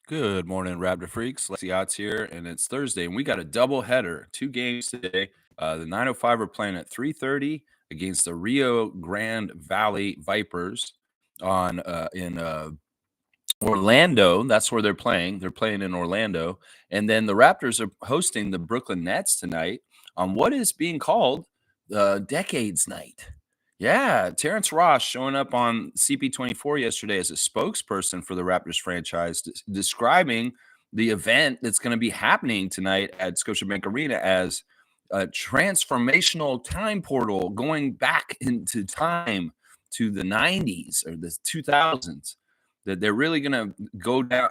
Good morning, Raptor Freaks. Lexi Otts here, and it's Thursday, and we got a double header. Two games today. The 905 are playing at 3:30 against the Rio Grande Valley Vipers on in Orlando. That's where they're playing. They're playing in Orlando, and then the Raptors are hosting the Brooklyn Nets tonight on what is being called the Decades Night. Yeah, Terrence Ross showing up on CP24 yesterday as a spokesperson for the Raptors franchise, describing the event that's going to be happening tonight at Scotiabank Arena as a transformational time portal going back into time to the 90s or the 2000s. That they're really going to go down,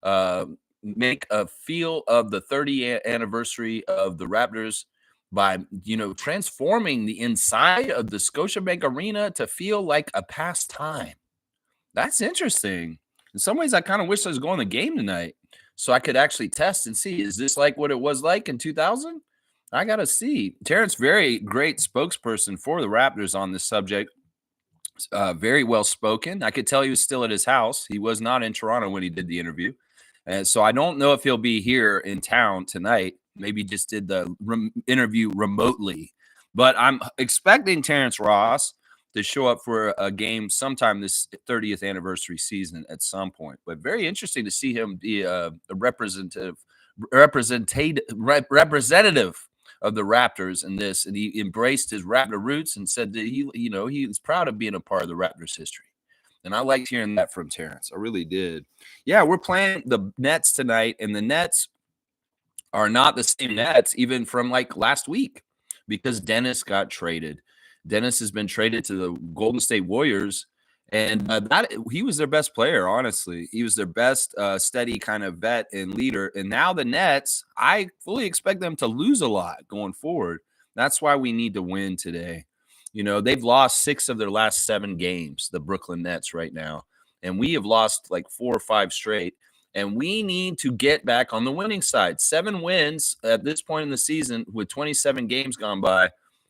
uh, make a feel of the 30th anniversary of the Raptors by transforming the inside of the Scotiabank Arena to feel like a past time. That's interesting. In some ways, I kind of wish I was going to the game tonight so I could actually test and see, is this like what it was like in 2000? I got to see. Terrence, very great spokesperson for the Raptors on this subject. Very well spoken. I could tell he was still at his house. He was not in Toronto when he did the interview. And so I don't know if he'll be here in town tonight. Maybe just did the interview remotely. But I'm expecting Terrence Ross to show up for a game sometime this 30th anniversary season at some point. But very interesting to see him be a representative of the Raptors in this, and he embraced his Raptor roots and said that he was proud of being a part of the Raptors history. And I liked hearing that from Terrence. I really did. Yeah, we're playing the Nets tonight, and the Nets are not the same Nets even from like last week because Dennis got traded. Dennis has been traded to the Golden State Warriors, and that he was their best player. Honestly, he was their best steady kind of vet and leader. And now the Nets, I fully expect them to lose a lot going forward. That's why we need to win today. They've lost 6 of their last 7 games, the Brooklyn Nets right now, and we have lost like 4 or 5 straight. And we need to get back on the winning side. 7 wins at this point in the season with 27 games gone by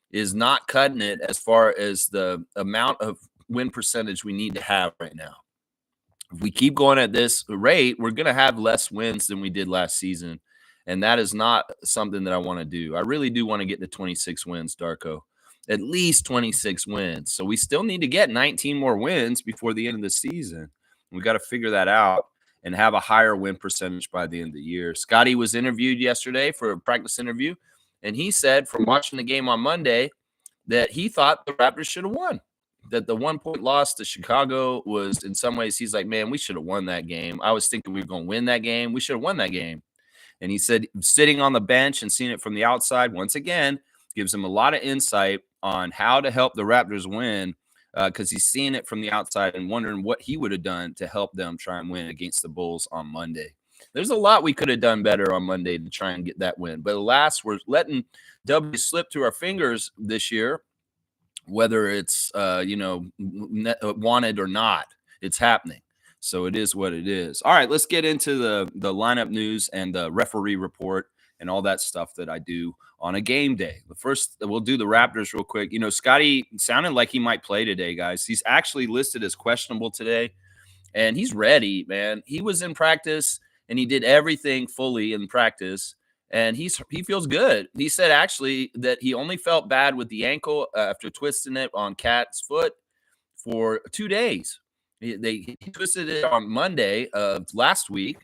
is not cutting it as far as the amount of win percentage we need to have right now. If we keep going at this rate, we're going to have less wins than we did last season. And that is not something that I want to do. I really do want to get to 26 wins, Darko. At least 26 wins. So we still need to get 19 more wins before the end of the season. We got to figure that out and have a higher win percentage by the end of the year. Scotty was interviewed yesterday for a practice interview, and he said from watching the game on Monday that he thought the Raptors should have won. That the 1-point loss to Chicago was, in some ways, he's like, man, we should have won that game. I was thinking we were going to win that game. We should have won that game. And he said sitting on the bench and seeing it from the outside, once again, gives him a lot of insight on how to help the Raptors win because he's seeing it from the outside and wondering what he would have done to help them try and win against the Bulls on Monday. There's a lot we could have done better on Monday to try and get that win. But alas, we're letting W slip through our fingers this year, whether it's, wanted or not. It's happening. So it is what it is. All right, let's get into the lineup news and the referee report and all that stuff that I do on a game day. But first, we'll do the Raptors real quick. Scotty sounded like he might play today, guys. He's actually listed as questionable today, and he's ready, man. He was in practice, and he did everything fully in practice, and he feels good. He said actually that he only felt bad with the ankle after twisting it on Cat's foot for 2 days. He twisted it on Monday of last week,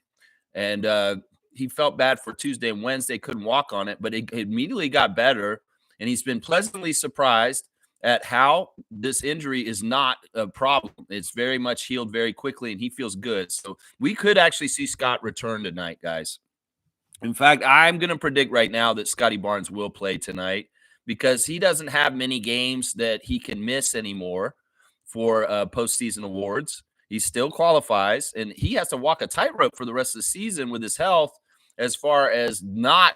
and he felt bad for Tuesday and Wednesday, couldn't walk on it, but it immediately got better. And he's been pleasantly surprised at how this injury is not a problem. It's very much healed very quickly, and he feels good. So we could actually see Scott return tonight, guys. In fact, I'm going to predict right now that Scotty Barnes will play tonight because he doesn't have many games that he can miss anymore for postseason awards. He still qualifies, and he has to walk a tightrope for the rest of the season with his health as far as not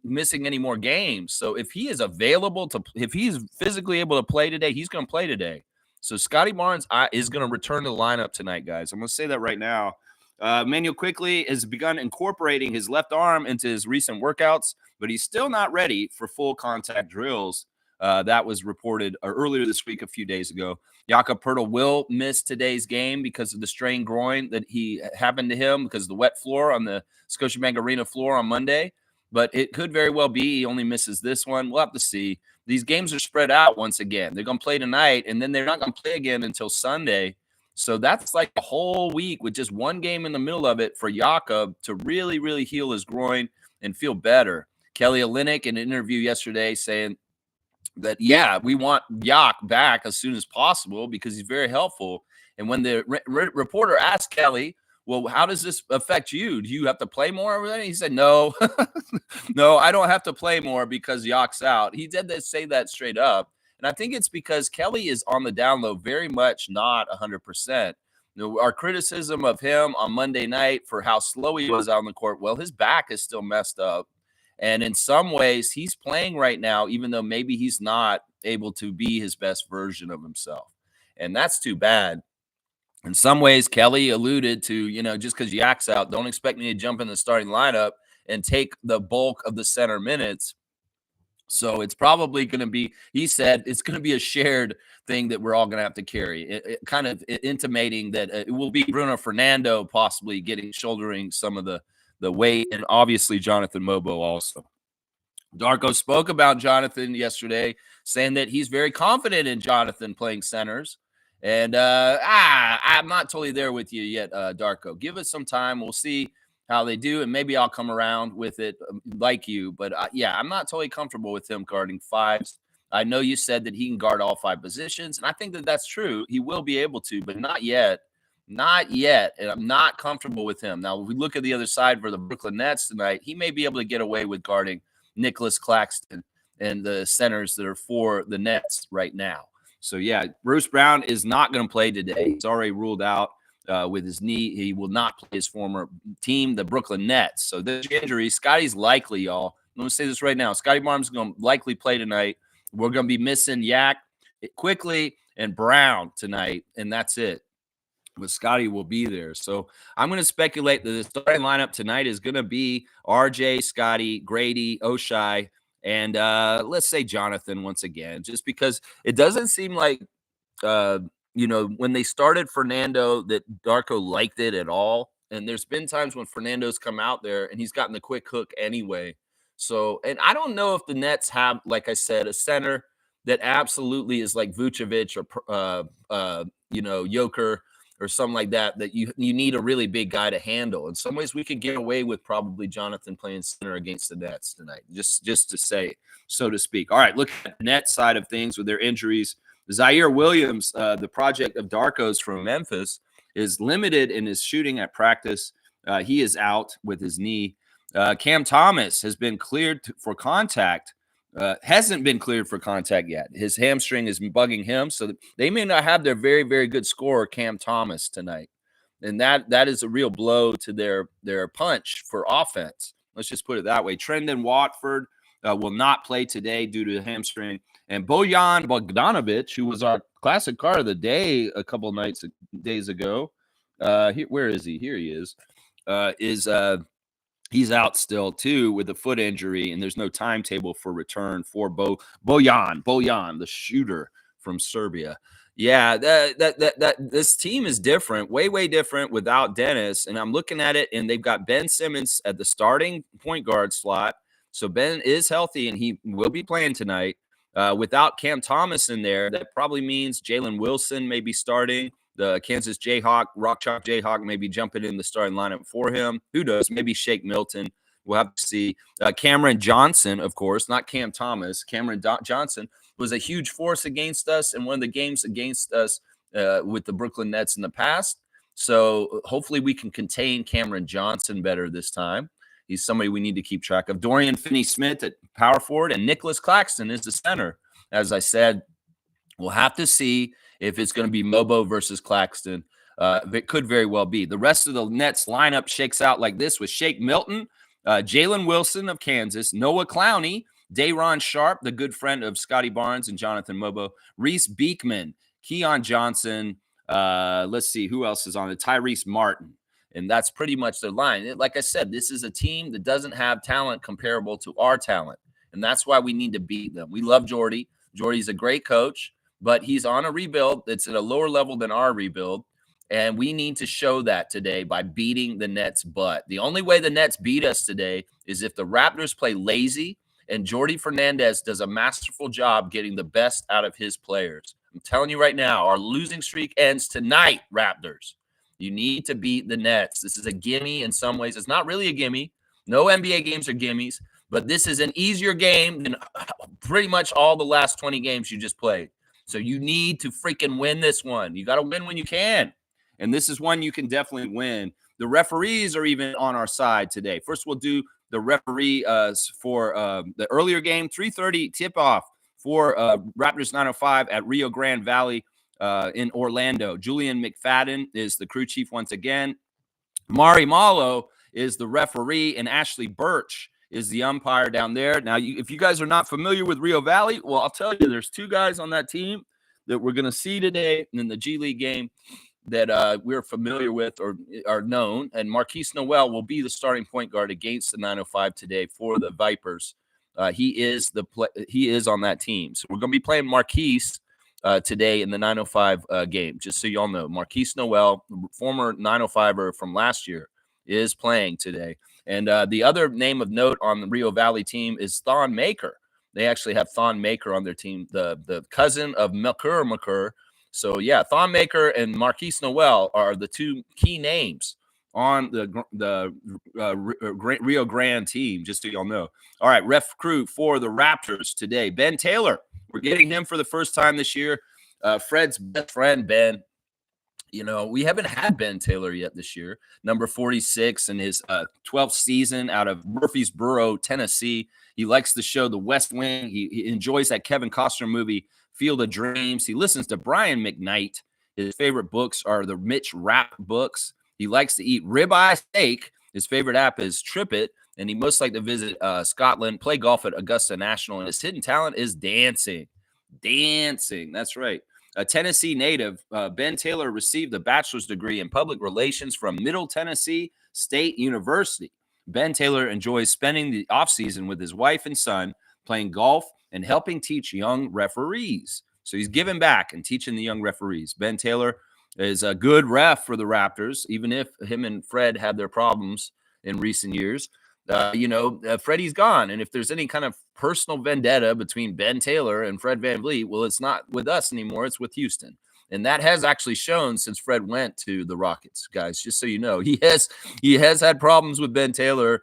missing any more games. So if he is available if he's physically able to play today, he's going to play today. So Scotty Barnes is going to return to the lineup tonight, guys. I'm going to say that right now. Manuel quickly has begun incorporating his left arm into his recent workouts, but he's still not ready for full contact drills That was reported earlier this week, a few days ago. Jakob Poeltl will miss today's game because of the strained groin that he happened to him because of the wet floor on the Scotiabank Arena floor on Monday. But it could very well be he only misses this one. We'll have to see. These games are spread out once again. They're going to play tonight, and then they're not going to play again until Sunday. So that's like a whole week with just one game in the middle of it for Jakob to really, really heal his groin and feel better. Kelly Olynyk in an interview yesterday saying that, yeah, we want Yak back as soon as possible because he's very helpful. And when the reporter asked Kelly, well, how does this affect you? Do you have to play more? He said, no, no, I don't have to play more because Yak's out. He did say that straight up. And I think it's because Kelly is on the down low, very much not 100%. Our criticism of him on Monday night for how slow he was out on the court, well, his back is still messed up. And in some ways, he's playing right now, even though maybe he's not able to be his best version of himself. And that's too bad. In some ways, Kelly alluded to, just because Yak's out, don't expect me to jump in the starting lineup and take the bulk of the center minutes. So it's probably going to be, he said, it's going to be a shared thing that we're all going to have to carry, kind of intimating that it will be Bruno Fernando possibly shouldering some of the weight, and obviously Jonathan Mobo also. Darko spoke about Jonathan yesterday, saying that he's very confident in Jonathan playing centers. And I'm not totally there with you yet, Darko. Give us some time. We'll see how they do, and maybe I'll come around with it like you. But, yeah, I'm not totally comfortable with him guarding fives. I know you said that he can guard all five positions, and I think that that's true. He will be able to, but not yet. Not yet, and I'm not comfortable with him. Now, if we look at the other side for the Brooklyn Nets tonight, he may be able to get away with guarding Nicholas Claxton and the centers that are for the Nets right now. So, yeah, Bruce Brown is not going to play today. He's already ruled out with his knee. He will not play his former team, the Brooklyn Nets. So, this injury, Scotty's likely, y'all. I'm going to say this right now. Scotty Barnes is going to likely play tonight. We're going to be missing Yak quickly and Brown tonight, and that's it. But Scotty will be there. So I'm going to speculate that the starting lineup tonight is going to be RJ, Scotty, Grady, Oshai, and let's say Jonathan once again, just because it doesn't seem like, when they started Fernando, that Darko liked it at all. And there's been times when Fernando's come out there and he's gotten the quick hook anyway. So, and I don't know if the Nets have, like I said, a center that absolutely is like Vucevic or, Joker, or something like that you need a really big guy to handle. In some ways, we could get away with probably Jonathan playing center against the Nets tonight, just to say, so to speak. All right, look at the Nets side of things with their injuries. Zaire Williams, the project of Darko's from Memphis, is limited in his shooting at practice. He is out with his knee. Cam Thomas has been cleared for contact. Hasn't been cleared for contact yet. His hamstring is bugging him, so they may not have their very, very good scorer, Cam Thomas, tonight. And that is a real blow to their punch for offense. Let's just put it that way. Trendon Watford will not play today due to the hamstring. And Bojan Bogdanovic, who was our classic card of the day a couple of days ago, where is he? Here he is. He's out still, too, with a foot injury, and there's no timetable for return for Bojan, the shooter from Serbia. Yeah, this team is different, way, way different without Dennis. And I'm looking at it, and they've got Ben Simmons at the starting point guard slot. So Ben is healthy, and he will be playing tonight. Without Cam Thomas in there, that probably means Jalen Wilson may be starting. The Kansas Jayhawk, Rock Chalk Jayhawk, maybe jumping in the starting lineup for him. Who knows? Maybe Shake Milton. We'll have to see. Cameron Johnson, of course, not Cam Thomas. Cameron Johnson was a huge force against us in one of the games against us with the Brooklyn Nets in the past. So hopefully we can contain Cameron Johnson better this time. He's somebody we need to keep track of. Dorian Finney-Smith at power forward, and Nicholas Claxton is the center. As I said, we'll have to see if it's going to be Mobo versus Claxton. It could very well be. The rest of the Nets lineup shakes out like this with Shake Milton, Jalen Wilson of Kansas, Noah Clowney, Day'Ron Sharpe, the good friend of Scotty Barnes and Jonathan Mobo, Reese Beekman, Keon Johnson. Let's see who else is on it. Tyrese Martin. And that's pretty much their line. Like I said, this is a team that doesn't have talent comparable to our talent. And that's why we need to beat them. We love Jordy. Jordy's a great coach, but he's on a rebuild that's at a lower level than our rebuild. And we need to show that today by beating the Nets' butt. The only way the Nets beat us today is if the Raptors play lazy and Jordy Fernandez does a masterful job getting the best out of his players. I'm telling you right now, our losing streak ends tonight, Raptors. You need to beat the Nets. This is a gimme in some ways. It's not really a gimme. No NBA games are gimmies, but this is an easier game than pretty much all the last 20 games you just played. So you need to freaking win this one. You got to win when you can. And this is one you can definitely win. The referees are even on our side today. First, we'll do the referee for the earlier game, 3:30 tip-off for Raptors 905 at Rio Grande Valley in Orlando. Julian McFadden is the crew chief once again. Mari Malo is the referee, and Ashley Birch is the umpire down there. Now, if you guys are not familiar with Rio Valley, well, I'll tell you, there's two guys on that team that we're going to see today in the G League game that we're familiar with or are known. And Marquise Noel will be the starting point guard against the 905 today for the Vipers. He is on that team. So we're going to be playing Marquise today in the 905 game. Just so y'all know, Marquise Noel, former 905er from last year, is playing today. And the other name of note on the Rio Valley team is Thon Maker. They actually have Thon Maker on their team, the cousin of Makur. So, yeah, Thon Maker and Marquise Noel are the two key names on the Rio Grande team, just so y'all know. All right, ref crew for the Raptors today. Ben Taylor, we're getting him for the first time this year. Fred's best friend, Ben. You know, we haven't had Ben Taylor yet this year. Number 46 in his 12th season out of Murfreesboro, Tennessee. He likes the show The West Wing. He enjoys that Kevin Costner movie, Field of Dreams. He listens to Brian McKnight. His favorite books are the Mitch Rapp books. He likes to eat ribeye steak. His favorite app is TripIt. And he most like to visit Scotland, play golf at Augusta National. And his hidden talent is dancing. Dancing. That's right. A Tennessee native, Ben Taylor received a bachelor's degree in public relations from Middle Tennessee State University. Ben Taylor enjoys spending the offseason with his wife and son, playing golf and helping teach young referees. So he's giving back and teaching the young referees. Ben Taylor is a good ref for the Raptors, even if him and Fred had their problems in recent years. Freddie's gone. And if there's any kind of personal vendetta between Ben Taylor and Fred VanVleet, well, it's not with us anymore. It's with Houston. And that has actually shown since Fred went to the Rockets, guys, just so you know. He has had problems with Ben Taylor.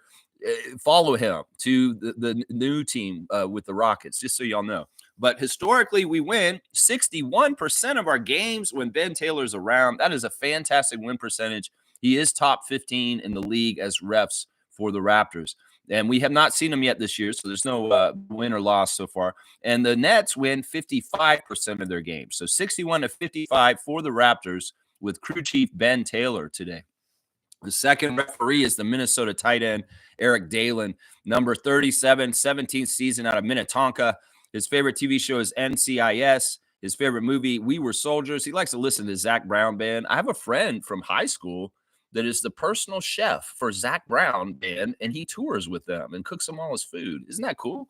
Follow him to the new team with the Rockets, just so y'all know. But historically, we win 61% of our games when Ben Taylor's around. That is a fantastic win percentage. He is top 15 in the league as refs for the Raptors. And we have not seen him yet this year, so there's no win or loss so far. And the Nets win 55% of their games. So 61-55 for the Raptors with crew chief Ben Taylor today. The second referee is the Minnesota tight end, Eric Dalen, number 37, 17th season out of Minnetonka. His favorite TV show is NCIS. His favorite movie, We Were Soldiers. He likes to listen to Zach Brown Band. I have a friend from high school that is the personal chef for Zach Brown Band, and he tours with them and cooks them all his food. Isn't that cool?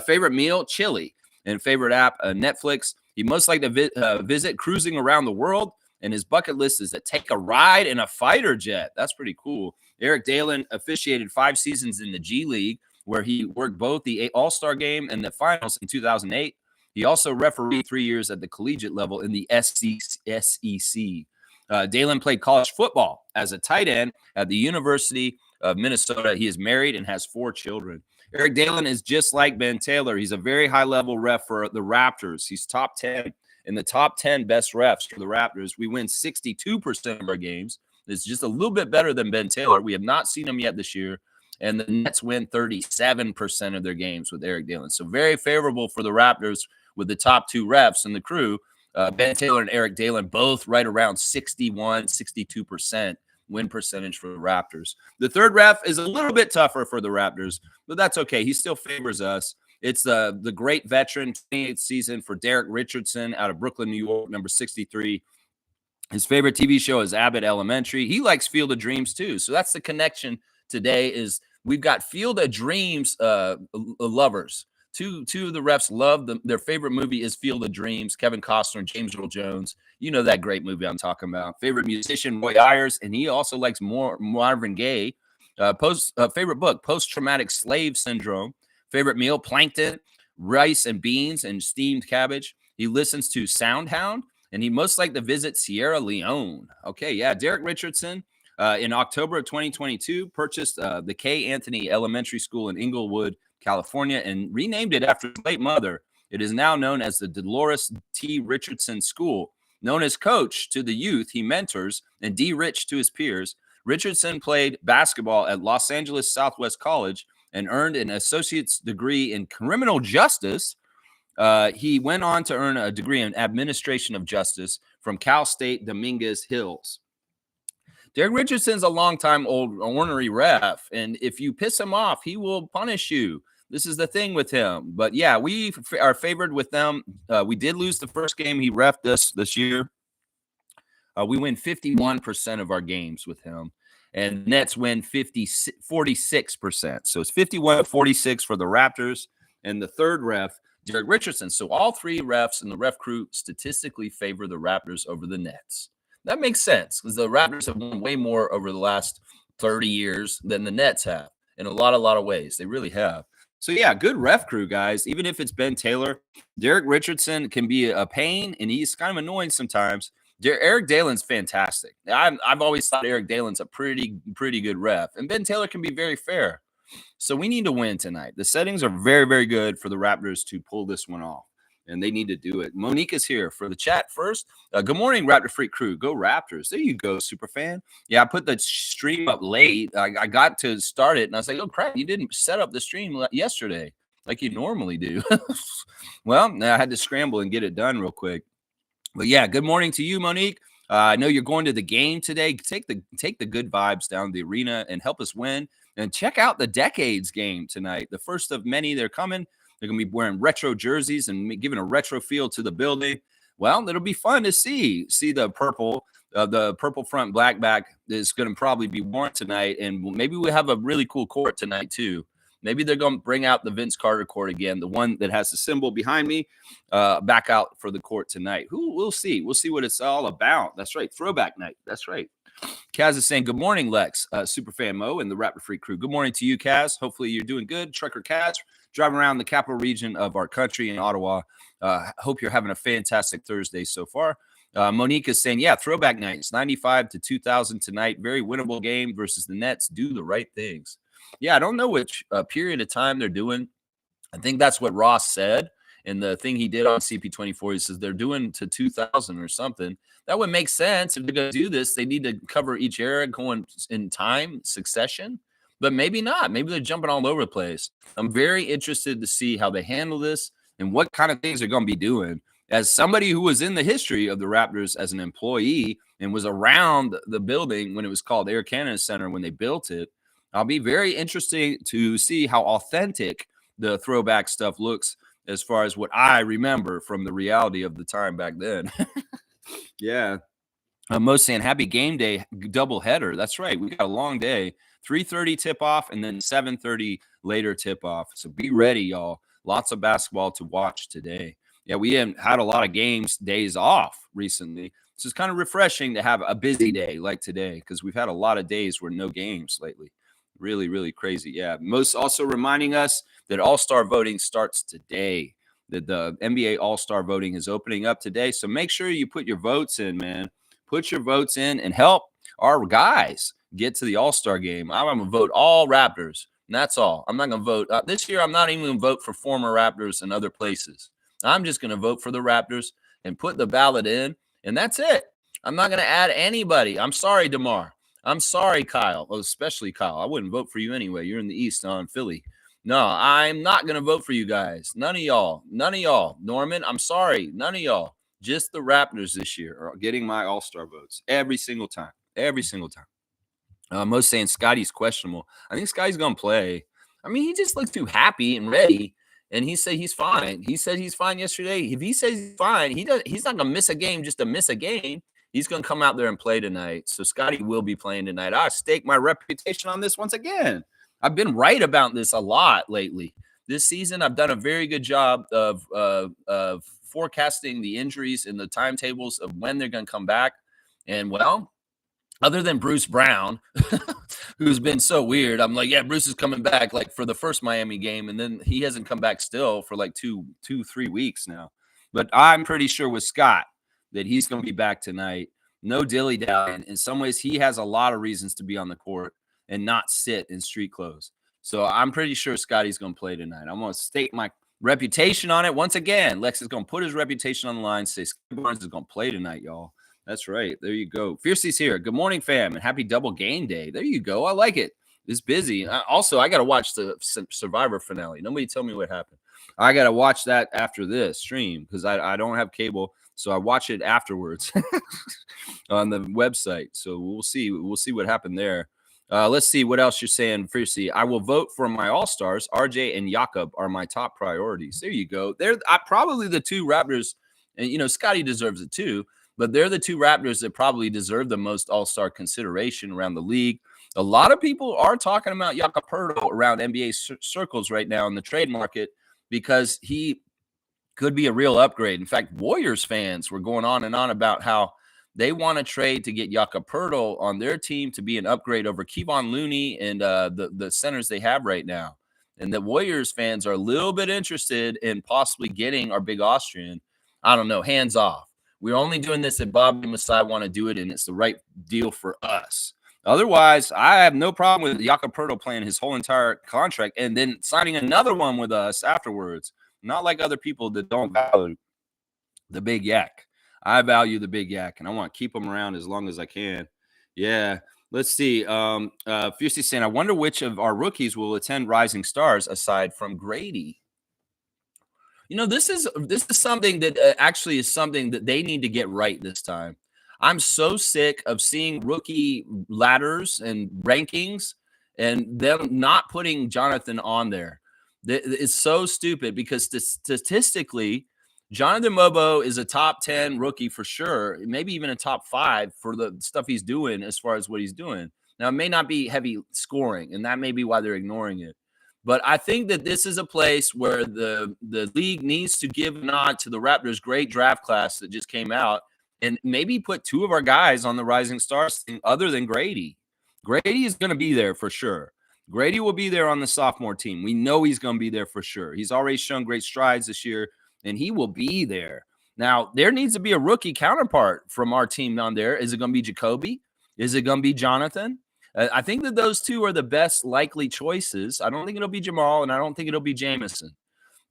Favorite meal, chili. And favorite app, Netflix. He most like to visit cruising around the world, and his bucket list is to take a ride in a fighter jet. That's pretty cool. Eric Dalen officiated 5 seasons in the G League, where he worked both the All-Star game and the finals in 2008. He also refereed 3 years at the collegiate level in the SEC. Dalen played college football as a tight end at the University of Minnesota. He is married and has 4 children. Eric Dalen is just like Ben Taylor. He's a very high-level ref for the Raptors. He's top 10 in the top 10 best refs for the Raptors. We win 62% of our games. It's just a little bit better than Ben Taylor. We have not seen him yet this year. And the Nets win 37% of their games with Eric Dalen. So very favorable for the Raptors with the top 2 refs and the crew. Ben Taylor and Eric Dalen both right around 62% win percentage for the Raptors. The third ref is a little bit tougher for the Raptors, but that's okay. He still favors us. It's the great veteran 28th season for Derek Richardson out of Brooklyn, New York, number 63. His favorite TV show is Abbott Elementary. He likes Field of Dreams too. So that's the connection today is we've got Field of Dreams lovers Two of the refs love their favorite movie is Field of Dreams. Kevin Costner and James Earl Jones. You know that great movie I'm talking about. Favorite musician, Roy Ayers, and he also likes Marvin Gaye. Favorite book, Post Traumatic Slave Syndrome. Favorite meal, plankton, rice and beans, and steamed cabbage. He listens to Soundhound, and he most like to visit Sierra Leone. Okay, yeah, Derek Richardson. In October of 2022, purchased the K. Anthony Elementary School in Inglewood, California, and renamed it after his late mother. It is now known as the Dolores T. Richardson School. Known as coach to the youth he mentors and D. Rich to his peers, Richardson played basketball at Los Angeles Southwest College and earned an associate's degree in criminal justice. He went on to earn a degree in administration of justice from Cal State Dominguez Hills. Derek Richardson's a longtime old ornery ref, and if you piss him off, he will punish you. This is the thing with him. But yeah, we are favored with them. We did lose the first game he refed us this year. We win 51% of our games with him, and Nets win 46%. So it's 51-46 for the Raptors, and the third ref, Derek Richardson. So all three refs and the ref crew statistically favor the Raptors over the Nets. That makes sense because the Raptors have won way more over the last 30 years than the Nets have in a lot of ways. They really have. So, yeah, good ref crew, guys. Even if it's Ben Taylor, Derek Richardson can be a pain, and he's kind of annoying sometimes. Eric Dalen's fantastic. I've always thought Eric Dalen's a pretty good ref, and Ben Taylor can be very fair. So we need to win tonight. The settings are very, very good for the Raptors to pull this one off, and they need to do it. Monique is here for the chat first. Good morning, Raptor Freak crew. Go Raptors. There you go, super fan. Yeah, I put the stream up late. I got to start it, and I was like, oh, crap, you didn't set up the stream yesterday like you normally do. Well, I had to scramble and get it done real quick. But, yeah, good morning to you, Monique. I know you're going to the game today. Take the good vibes down the arena and help us win. And check out the Decades game tonight, the first of many. They're coming. They're going to be wearing retro jerseys and giving a retro feel to the building. Well, it'll be fun to see the purple front black back is going to probably be worn tonight. And maybe we have a really cool court tonight too. Maybe they're going to bring out the Vince Carter court again, the one that has the symbol behind me, back out for the court tonight. We'll see. We'll see what it's all about. That's right. Throwback night. That's right. Kaz is saying, good morning, Lex, Superfan Mo, and the Raptor Freak crew. Good morning to you, Kaz. Hopefully you're doing good. Trucker Kaz, driving around the capital region of our country in Ottawa. Hope you're having a fantastic Thursday so far. Monique is saying, yeah, throwback nights, 95-2000 tonight. Very winnable game versus the Nets. Do the right things. Yeah, I don't know which period of time they're doing. I think that's what Ross said. And the thing he did on CP24, he says they're doing to 2000 or something. That would make sense. If they're going to do this, they need to cover each era going in time succession. But maybe not. Maybe they're jumping all over the place. I'm very interested to see how they handle this and what kind of things they're going to be doing. As somebody who was in the history of the Raptors as an employee and was around the building when it was called Air Canada Center when they built it, I'll be very interested to see how authentic the throwback stuff looks as far as what I remember from the reality of the time back then. Yeah. Most saying happy game day double header. That's right. We got a long day. 3:30 tip off and then 7:30 later tip off. So be ready, y'all. Lots of basketball to watch today. Yeah, we haven't had a lot of days off recently. So it's kind of refreshing to have a busy day like today because we've had a lot of days where no games lately. Really, really crazy. Yeah. Most also reminding us that All-Star voting starts today. That the NBA All-Star voting is opening up today. So make sure you put your votes in, man. Put your votes in and help our guys get to the All-Star game. I'm going to vote all Raptors. And that's all. I'm not going to vote. This year, I'm not even going to vote for former Raptors and other places. I'm just going to vote for the Raptors and put the ballot in. And that's it. I'm not going to add anybody. I'm sorry, DeMar. I'm sorry, Kyle. Oh, especially Kyle. I wouldn't vote for you anyway. You're in the East on Philly. No, I'm not going to vote for you guys. None of y'all. None of y'all. Norman, I'm sorry. None of y'all. Just the Raptors this year are getting my All-Star votes every single time. Every single time. Most saying Scotty's questionable. I think Scotty's going to play. I mean, he just looks too happy and ready. And he said he's fine. He said he's fine yesterday. If he says he's fine, he's not going to miss a game just to miss a game. He's going to come out there and play tonight. So Scotty will be playing tonight. I stake my reputation on this once again. I've been right about this a lot lately. this season, I've done a very good job of forecasting the injuries and the timetables of when they're going to come back. And well, other than Bruce Brown, who's been so weird, I'm like, yeah, Bruce is coming back like for the first Miami game, and then he hasn't come back still for like 3 weeks now. But I'm pretty sure with Scott that he's going to be back tonight. No dilly dallying. In some ways, he has a lot of reasons to be on the court and not sit in street clothes. So I'm pretty sure Scotty's going to play tonight. I'm going to stake my reputation on it once again. Lex is going to put his reputation on the line. Say Scotty Barnes is going to play tonight, y'all. That's right. There you go. Fiercey's here. Good morning, fam, and happy double game day. There you go. I like it. It's busy. Also, I got to watch the Survivor finale. Nobody tell me what happened. I got to watch that after this stream because I don't have cable, so I watch it afterwards on the website. So we'll see. We'll see what happened there. Let's see what else you're saying, Fiercey. I will vote for my All-Stars. RJ and Jakob are my top priorities. There you go. They're probably the two Raptors, and Scotty deserves it too. But they're the two Raptors that probably deserve the most all-star consideration around the league. A lot of people are talking about Jakob Poeltl around NBA circles right now in the trade market because he could be a real upgrade. In fact, Warriors fans were going on and on about how they want to trade to get Jakob Poeltl on their team to be an upgrade over Kevon Looney and the centers they have right now. And the Warriors fans are a little bit interested in possibly getting our big Austrian. I don't know, hands off. We're only doing this if Bobby and Masai want to do it, and it's the right deal for us. Otherwise, I have no problem with Jakob Poeltl playing his whole entire contract and then signing another one with us afterwards. Not like other people that don't value the big yak. I value the big yak, and I want to keep him around as long as I can. Yeah. Let's see. Fiercey saying, I wonder which of our rookies will attend Rising Stars aside from Grady. This is something that actually is something that they need to get right this time. I'm so sick of seeing rookie ladders and rankings and them not putting Jonathan on there. It's so stupid because statistically, Jonathan Mobo is a top 10 rookie for sure, maybe even a top 5 for the stuff he's doing as far as what he's doing. Now, it may not be heavy scoring, and that may be why they're ignoring it. But I think that this is a place where the league needs to give a nod to the Raptors' great draft class that just came out and maybe put 2 of our guys on the Rising Stars thing other than Grady. Grady is going to be there for sure. Grady will be there on the sophomore team. We know he's going to be there for sure. He's already shown great strides this year, and he will be there. Now, there needs to be a rookie counterpart from our team down there. Is it going to be Jacoby? Is it going to be Jonathan? I think that those 2 are the best likely choices. I don't think it'll be Jamal, and I don't think it'll be Jamison.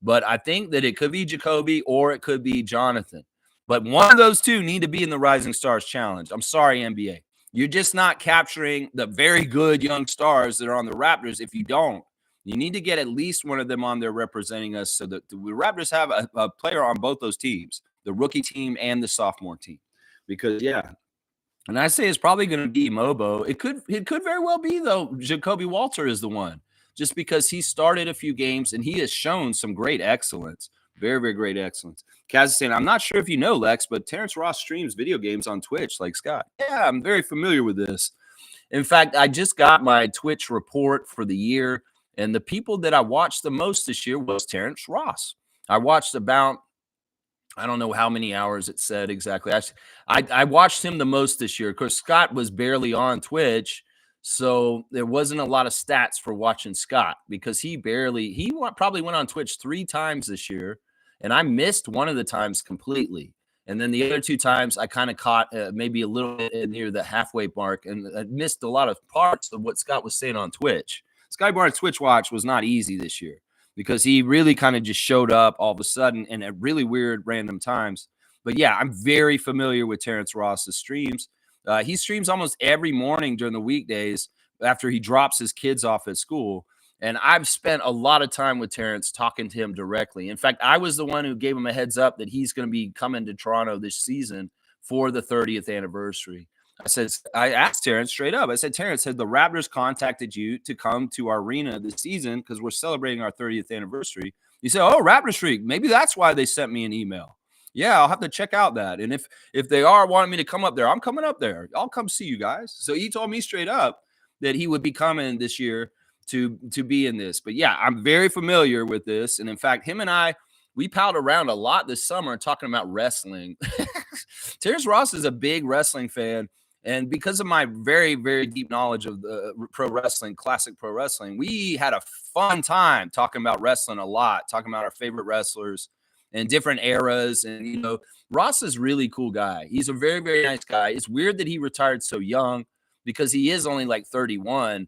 But I think that it could be Jacoby or it could be Jonathan. But one of those 2 need to be in the Rising Stars Challenge. I'm sorry, NBA. You're just not capturing the very good young stars that are on the Raptors if you don't. You need to get at least one of them on there representing us so that the Raptors have a player on both those teams, the rookie team and the sophomore team. Because, yeah. And I say it's probably going to be Mobo. It could very well be, though, Jacoby Walter is the one, just because he started a few games and he has shown some great excellence. Very, very great excellence. Kaz is saying, I'm not sure if you know, Lex, but Terrence Ross streams video games on Twitch like Scott. Yeah, I'm very familiar with this. In fact, I just got my Twitch report for the year, and the people that I watched the most this year was Terrence Ross. I watched about, I don't know how many hours it said exactly. I watched him the most this year. Of course, Scott was barely on Twitch, so there wasn't a lot of stats for watching Scott because he probably went on Twitch 3 times this year, and I missed one of the times completely. And then the other 2 times I kind of caught maybe a little bit near the halfway mark, and I missed a lot of parts of what Scott was saying on Twitch. Sky Barnes Twitch watch was not easy this year, because he really kind of just showed up all of a sudden and at really weird random times. But yeah, I'm very familiar with Terrence Ross's streams. He streams almost every morning during the weekdays after he drops his kids off at school. And I've spent a lot of time with Terrence talking to him directly. In fact, I was the one who gave him a heads up that he's going to be coming to Toronto this season for the 30th anniversary. I asked Terrence straight up. I said, Terrence, had the Raptors contacted you to come to our arena this season because we're celebrating our 30th anniversary? He said, oh, Raptors Streak. Maybe that's why they sent me an email. Yeah, I'll have to check out that. And if they are wanting me to come up there, I'm coming up there. I'll come see you guys. So he told me straight up that he would be coming this year to be in this. But yeah, I'm very familiar with this. And in fact, him and I, we palled around a lot this summer talking about wrestling. Terrence Ross is a big wrestling fan. And because of my very, very deep knowledge of the pro wrestling, classic pro wrestling, we had a fun time talking about wrestling a lot, talking about our favorite wrestlers and different eras. And, you know, Ross is a really cool guy. He's a very, very nice guy. It's weird that he retired so young because he is only like 31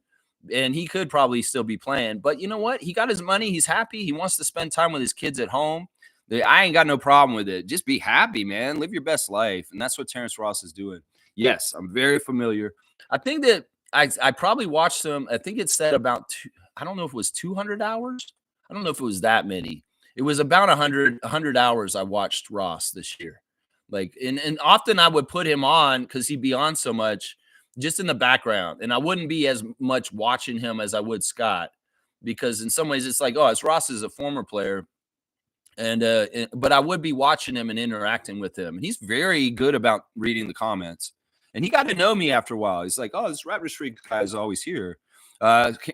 and he could probably still be playing. But you know what? He got his money. He's happy. He wants to spend time with his kids at home. I ain't got no problem with it. Just be happy, man. Live your best life. And that's what Terrence Ross is doing. Yes, I'm very familiar. I think that I probably watched them. I think it said about I don't know if it was 200 hours. I don't know if it was that many. It was about 100 hours I watched Ross this year. Like, and often I would put him on because he'd be on so much just in the background. And I wouldn't be as much watching him as I would Scott, because in some ways it's like, oh, it's Ross is a former player. But I would be watching him and interacting with him. And he's very good about reading the comments. And he got to know me after a while. He's like, oh, this Raptor Street guy is always here.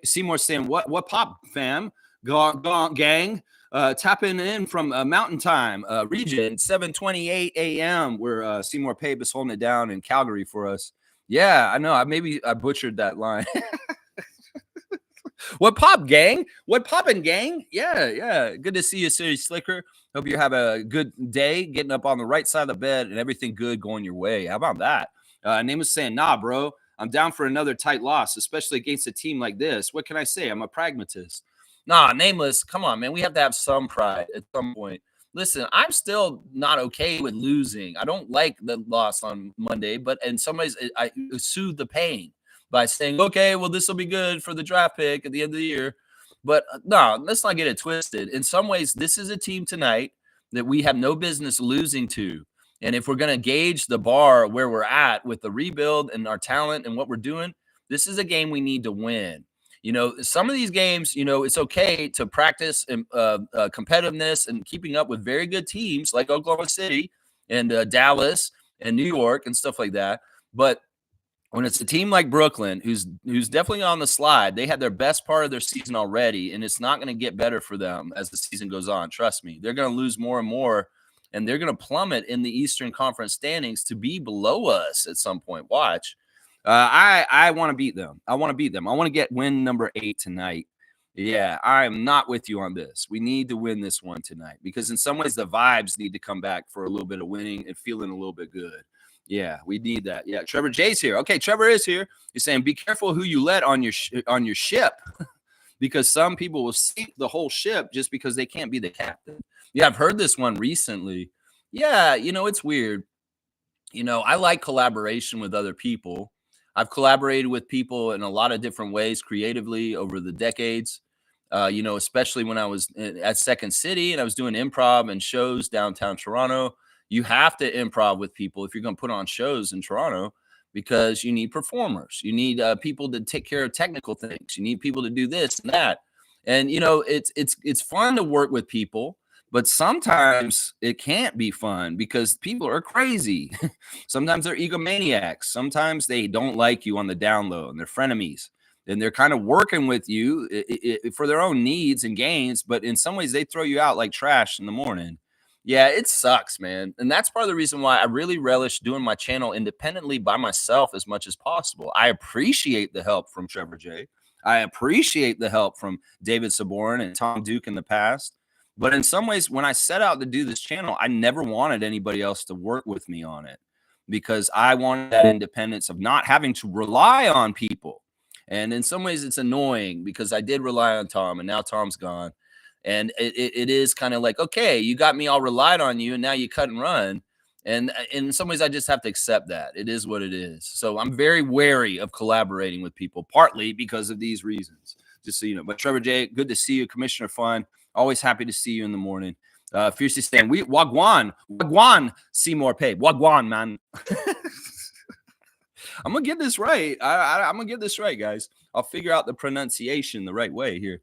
Seymour saying, what pop, fam? Gang. Tapping in from Mountain Time region, 7:28 a.m. where Seymour Pape is holding it down in Calgary for us. Yeah, I know. Maybe I butchered that line. What pop, gang? What poppin', gang? Yeah. Good to see you, City Slicker. Hope you have a good day, getting up on the right side of the bed and everything good going your way. How about that? Name is saying, nah, bro, I'm down for another tight loss, especially against a team like this. What can I say? I'm a pragmatist. Nah, Nameless, come on, man. We have to have some pride at some point. Listen, I'm still not okay with losing. I don't like the loss on Monday, but in some ways, I soothe the pain by saying, okay, well, this will be good for the draft pick at the end of the year. But no, let's not get it twisted. In some ways, this is a team tonight that we have no business losing to. And if we're going to gauge the bar where we're at with the rebuild and our talent and what we're doing, this is a game we need to win. You know, some of these games, you know, it's okay to practice competitiveness and keeping up with very good teams like Oklahoma City and Dallas and New York and stuff like that. But when it's a team like Brooklyn, who's definitely on the slide, they had their best part of their season already, and it's not going to get better for them as the season goes on. Trust me, they're going to lose more and more, and they're going to plummet in the Eastern Conference standings to be below us at some point. Watch. I want to beat them. I want to get win number 8 tonight. Yeah, I am not with you on this. We need to win this one tonight because in some ways the vibes need to come back for a little bit of winning and feeling a little bit good. Yeah, we need that. Yeah, Trevor J's here. Okay, Trevor is here. He's saying, be careful who you let on your ship because some people will sink the whole ship just because they can't be the captain. Yeah, I've heard this one recently. Yeah, you know, it's weird. You know, I like collaboration with other people. I've collaborated with people in a lot of different ways creatively over the decades. You know, especially when I was at Second City and I was doing improv and shows downtown Toronto. You have to improv with people if you're going to put on shows in Toronto because you need performers. You need people to take care of technical things. You need people to do this and that. And, you know, it's fun to work with people, but sometimes it can't be fun because people are crazy. Sometimes they're egomaniacs. Sometimes they don't like you on the down low and they're frenemies. And they're kind of working with you for their own needs and gains. But in some ways, they throw you out like trash in the morning. Yeah, it sucks, man. And that's part of the reason why I really relish doing my channel independently by myself as much as possible. I appreciate the help from Trevor J. I appreciate the help from David Saborn and Tom Duke in the past. But in some ways, when I set out to do this channel, I never wanted anybody else to work with me on it because I wanted that independence of not having to rely on people. And in some ways, it's annoying because I did rely on Tom and now Tom's gone. And it is kind of like, okay, you got me all relied on you and now you cut and run. And in some ways, I just have to accept that. It is what it is. So I'm very wary of collaborating with people, partly because of these reasons, just so you know. But Trevor J, good to see you. Commissioner Fun, always happy to see you in the morning. Fiercely saying, Wagwan, Seymour Pape. Wagwan, man. I'm going to get this right. I'm going to get this right, guys. I'll figure out the pronunciation the right way here.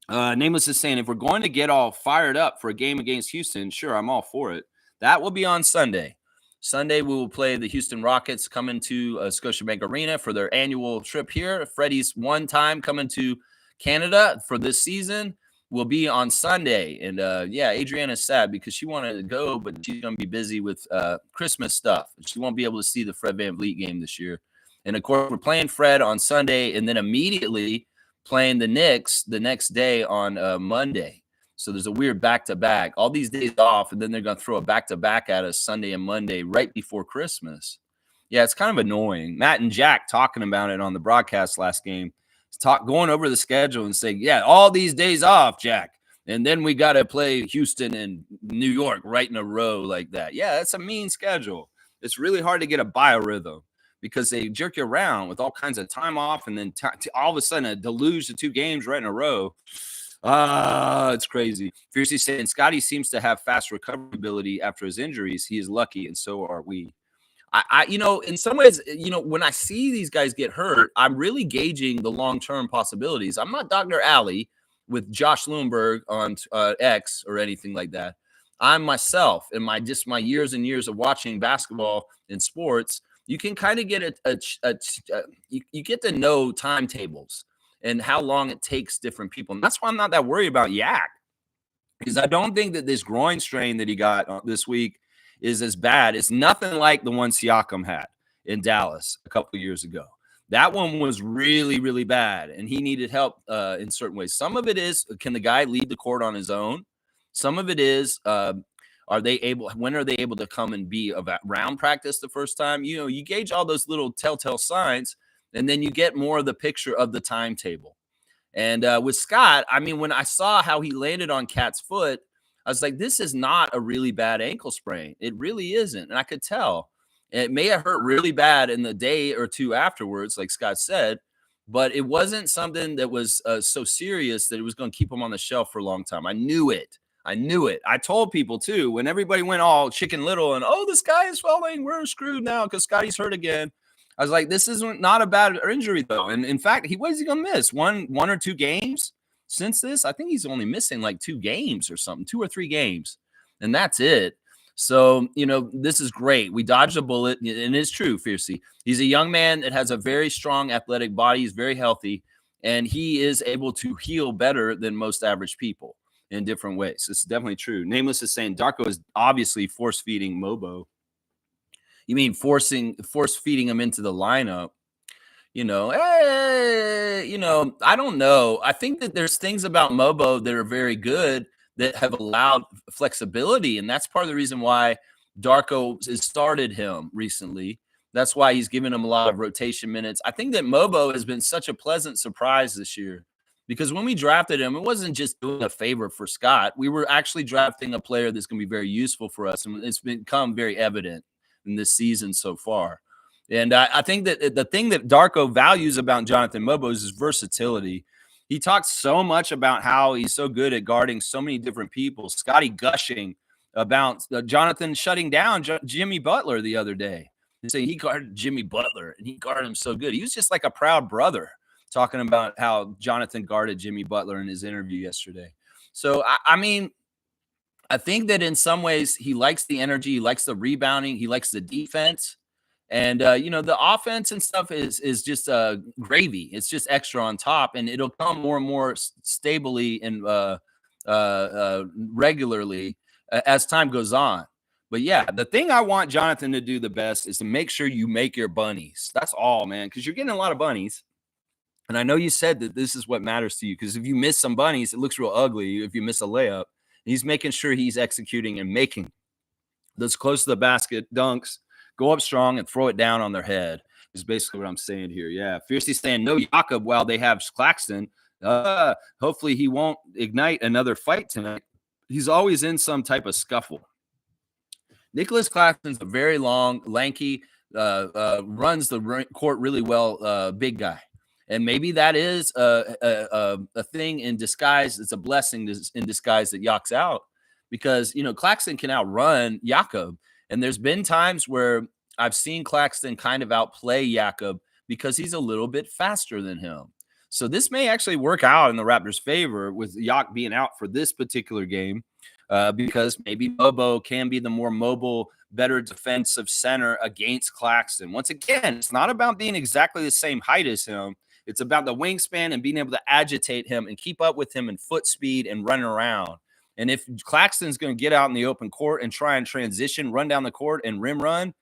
Nameless is saying, if we're going to get all fired up for a game against Houston, sure, I'm all for it. That will be on Sunday. Sunday, we will play the Houston Rockets coming to Scotiabank Arena for their annual trip here. Freddie's one time coming to Canada for this season will be on Sunday. And yeah, Adriana's sad because she wanted to go, but she's going to be busy with Christmas stuff. She won't be able to see the Fred VanVleet game this year. And of course, we're playing Fred on Sunday and then immediately playing the Knicks the next day on Monday. So there's a weird back-to-back. All these days off, and then they're going to throw a back-to-back at us Sunday and Monday right before Christmas. Yeah, it's kind of annoying. Matt and Jack talking about it on the broadcast last game. Going over the schedule and saying, yeah, all these days off, Jack. And then we got to play Houston and New York right in a row like that. Yeah, that's a mean schedule. It's really hard to get a biorhythm because they jerk you around with all kinds of time off and then all of a sudden a deluge of 2 games right in a row. It's crazy. Fiercey saying Scotty seems to have fast recovery ability after his injuries. He is lucky, and so are we. In some ways, when I see these guys get hurt, I'm really gauging the long-term possibilities. I'm not Dr. Alley with Josh Lewenberg on X or anything like that. I'm myself and my years and years of watching basketball and sports. You can kind of get you get to know timetables and how long it takes different people. And that's why I'm not that worried about Yak, because I don't think that this groin strain that he got this week is as bad. It's nothing like the one Siakam had in Dallas a couple of years ago. That one was really, really bad, and he needed help in certain ways. Some of it is, can the guy lead the court on his own? Some of it is, when are they able to come and be around practice the first time? You gauge all those little telltale signs, and then you get more of the picture of the timetable. And with Scott, I mean, when I saw how he landed on Cat's foot, I was like, this is not a really bad ankle sprain. It really isn't. And I could tell. It may have hurt really bad in the day or two afterwards, like Scott said, but it wasn't something that was so serious that it was going to keep him on the shelf for a long time. I knew it. I told people, too, when everybody went all Chicken Little and, oh, the sky is falling, we're screwed now because Scotty's hurt again. I was like, this isn't not a bad injury, though. And in fact, what is he going to miss? One or 2 games? Since this, I think he's only missing like 2 games or something, 2 or 3 games, and that's it. So, this is great. We dodged a bullet, and it's true, Fiercey. He's a young man that has a very strong athletic body. He's very healthy, and he is able to heal better than most average people in different ways. It's definitely true. Nameless is saying Darko is obviously force-feeding Mobo. You mean force-feeding him into the lineup? I don't know. I think that there's things about Mobo that are very good that have allowed flexibility. And that's part of the reason why Darko has started him recently. That's why he's given him a lot of rotation minutes. I think that Mobo has been such a pleasant surprise this year because when we drafted him, it wasn't just doing a favor for Scott. We were actually drafting a player that's going to be very useful for us. And it's become very evident in this season so far. And I think that the thing that Darko values about Jonathan Mobo is his versatility. He talks so much about how he's so good at guarding so many different people. Scotty gushing about Jonathan shutting down Jimmy Butler the other day. And saying he guarded Jimmy Butler, and he guarded him so good. He was just like a proud brother talking about how Jonathan guarded Jimmy Butler in his interview yesterday. So, I mean, I think that in some ways he likes the energy, he likes the rebounding, he likes the defense. And, the offense and stuff is just gravy. It's just extra on top, and it'll come more and more stably and regularly as time goes on. But, yeah, the thing I want Jonathan to do the best is to make sure you make your bunnies. That's all, man, because you're getting a lot of bunnies. And I know you said that this is what matters to you, because if you miss some bunnies, it looks real ugly if you miss a layup. He's making sure he's executing and making those close to the basket dunks. Go up strong and throw it down on their head is basically what I'm saying here. Yeah, Fiercely saying no Jakob while they have Claxton. Hopefully he won't ignite another fight tonight. He's always in some type of scuffle. Nicholas Claxton's a very long, lanky, runs the court really well, big guy. And maybe that is a thing in disguise. It's a blessing in disguise that Yak's out because, Claxton can outrun Jakob. And there's been times where I've seen Claxton kind of outplay Jakob because he's a little bit faster than him. So this may actually work out in the Raptors' favor with Yak being out for this particular game because maybe Mobo can be the more mobile, better defensive center against Claxton. Once again, it's not about being exactly the same height as him. It's about the wingspan and being able to agitate him and keep up with him in foot speed and running around. And if Claxton's going to get out in the open court and try and transition, run down the court and rim run,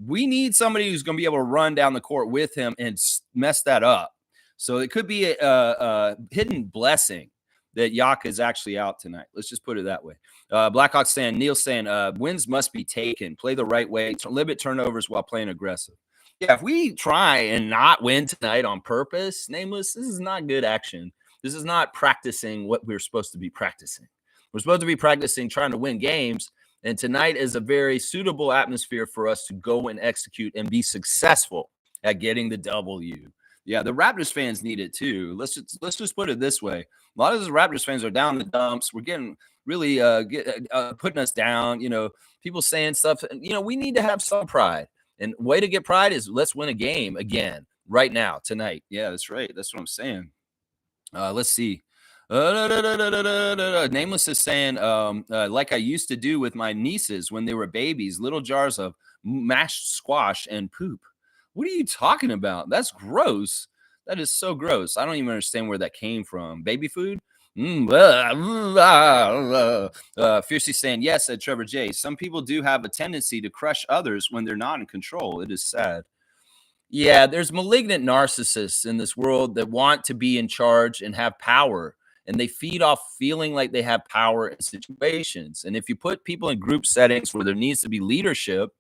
we need somebody who's going to be able to run down the court with him and mess that up. So it could be a hidden blessing that Yaka is actually out tonight. Let's just put it that way. Blackhawks saying, Neil saying, wins must be taken. Play the right way. Limit turnovers while playing aggressive. Yeah, if we try and not win tonight on purpose, Nameless, this is not good action. This is not practicing what we're supposed to be practicing. We're supposed to be practicing trying to win games. And tonight is a very suitable atmosphere for us to go and execute and be successful at getting the W. Yeah, the Raptors fans need it too. Let's just put it this way. A lot of those Raptors fans are down in the dumps. We're getting really putting us down. You know, people saying stuff. You know, we need to have some pride. And way to get pride is let's win a game again right now, tonight. Yeah, that's right. That's what I'm saying. Let's see. Nameless is saying, like I used to do with my nieces when they were babies, little jars of mashed squash and poop. What are you talking about? That's gross. That is so gross. I don't even understand where that came from. Baby food? Fiercely saying, yes, said Trevor J. Some people do have a tendency to crush others when they're not in control. It is sad. Yeah, there's malignant narcissists in this world that want to be in charge and have power. And they feed off feeling like they have power in situations. And if you put people in group settings where there needs to be leadership,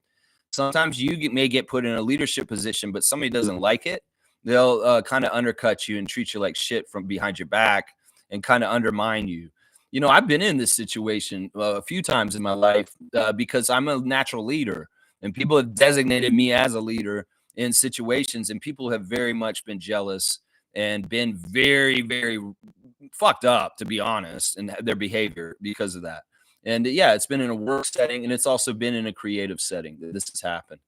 sometimes you may get put in a leadership position, but somebody doesn't like it. They'll kind of undercut you and treat you like shit from behind your back and kind of undermine you. You know, I've been in this situation a few times in my life because I'm a natural leader and people have designated me as a leader in situations, and people have very much been jealous and been very, very fucked up, to be honest, in their behavior because of that. And yeah, it's been in a work setting, and it's also been in a creative setting that this has happened.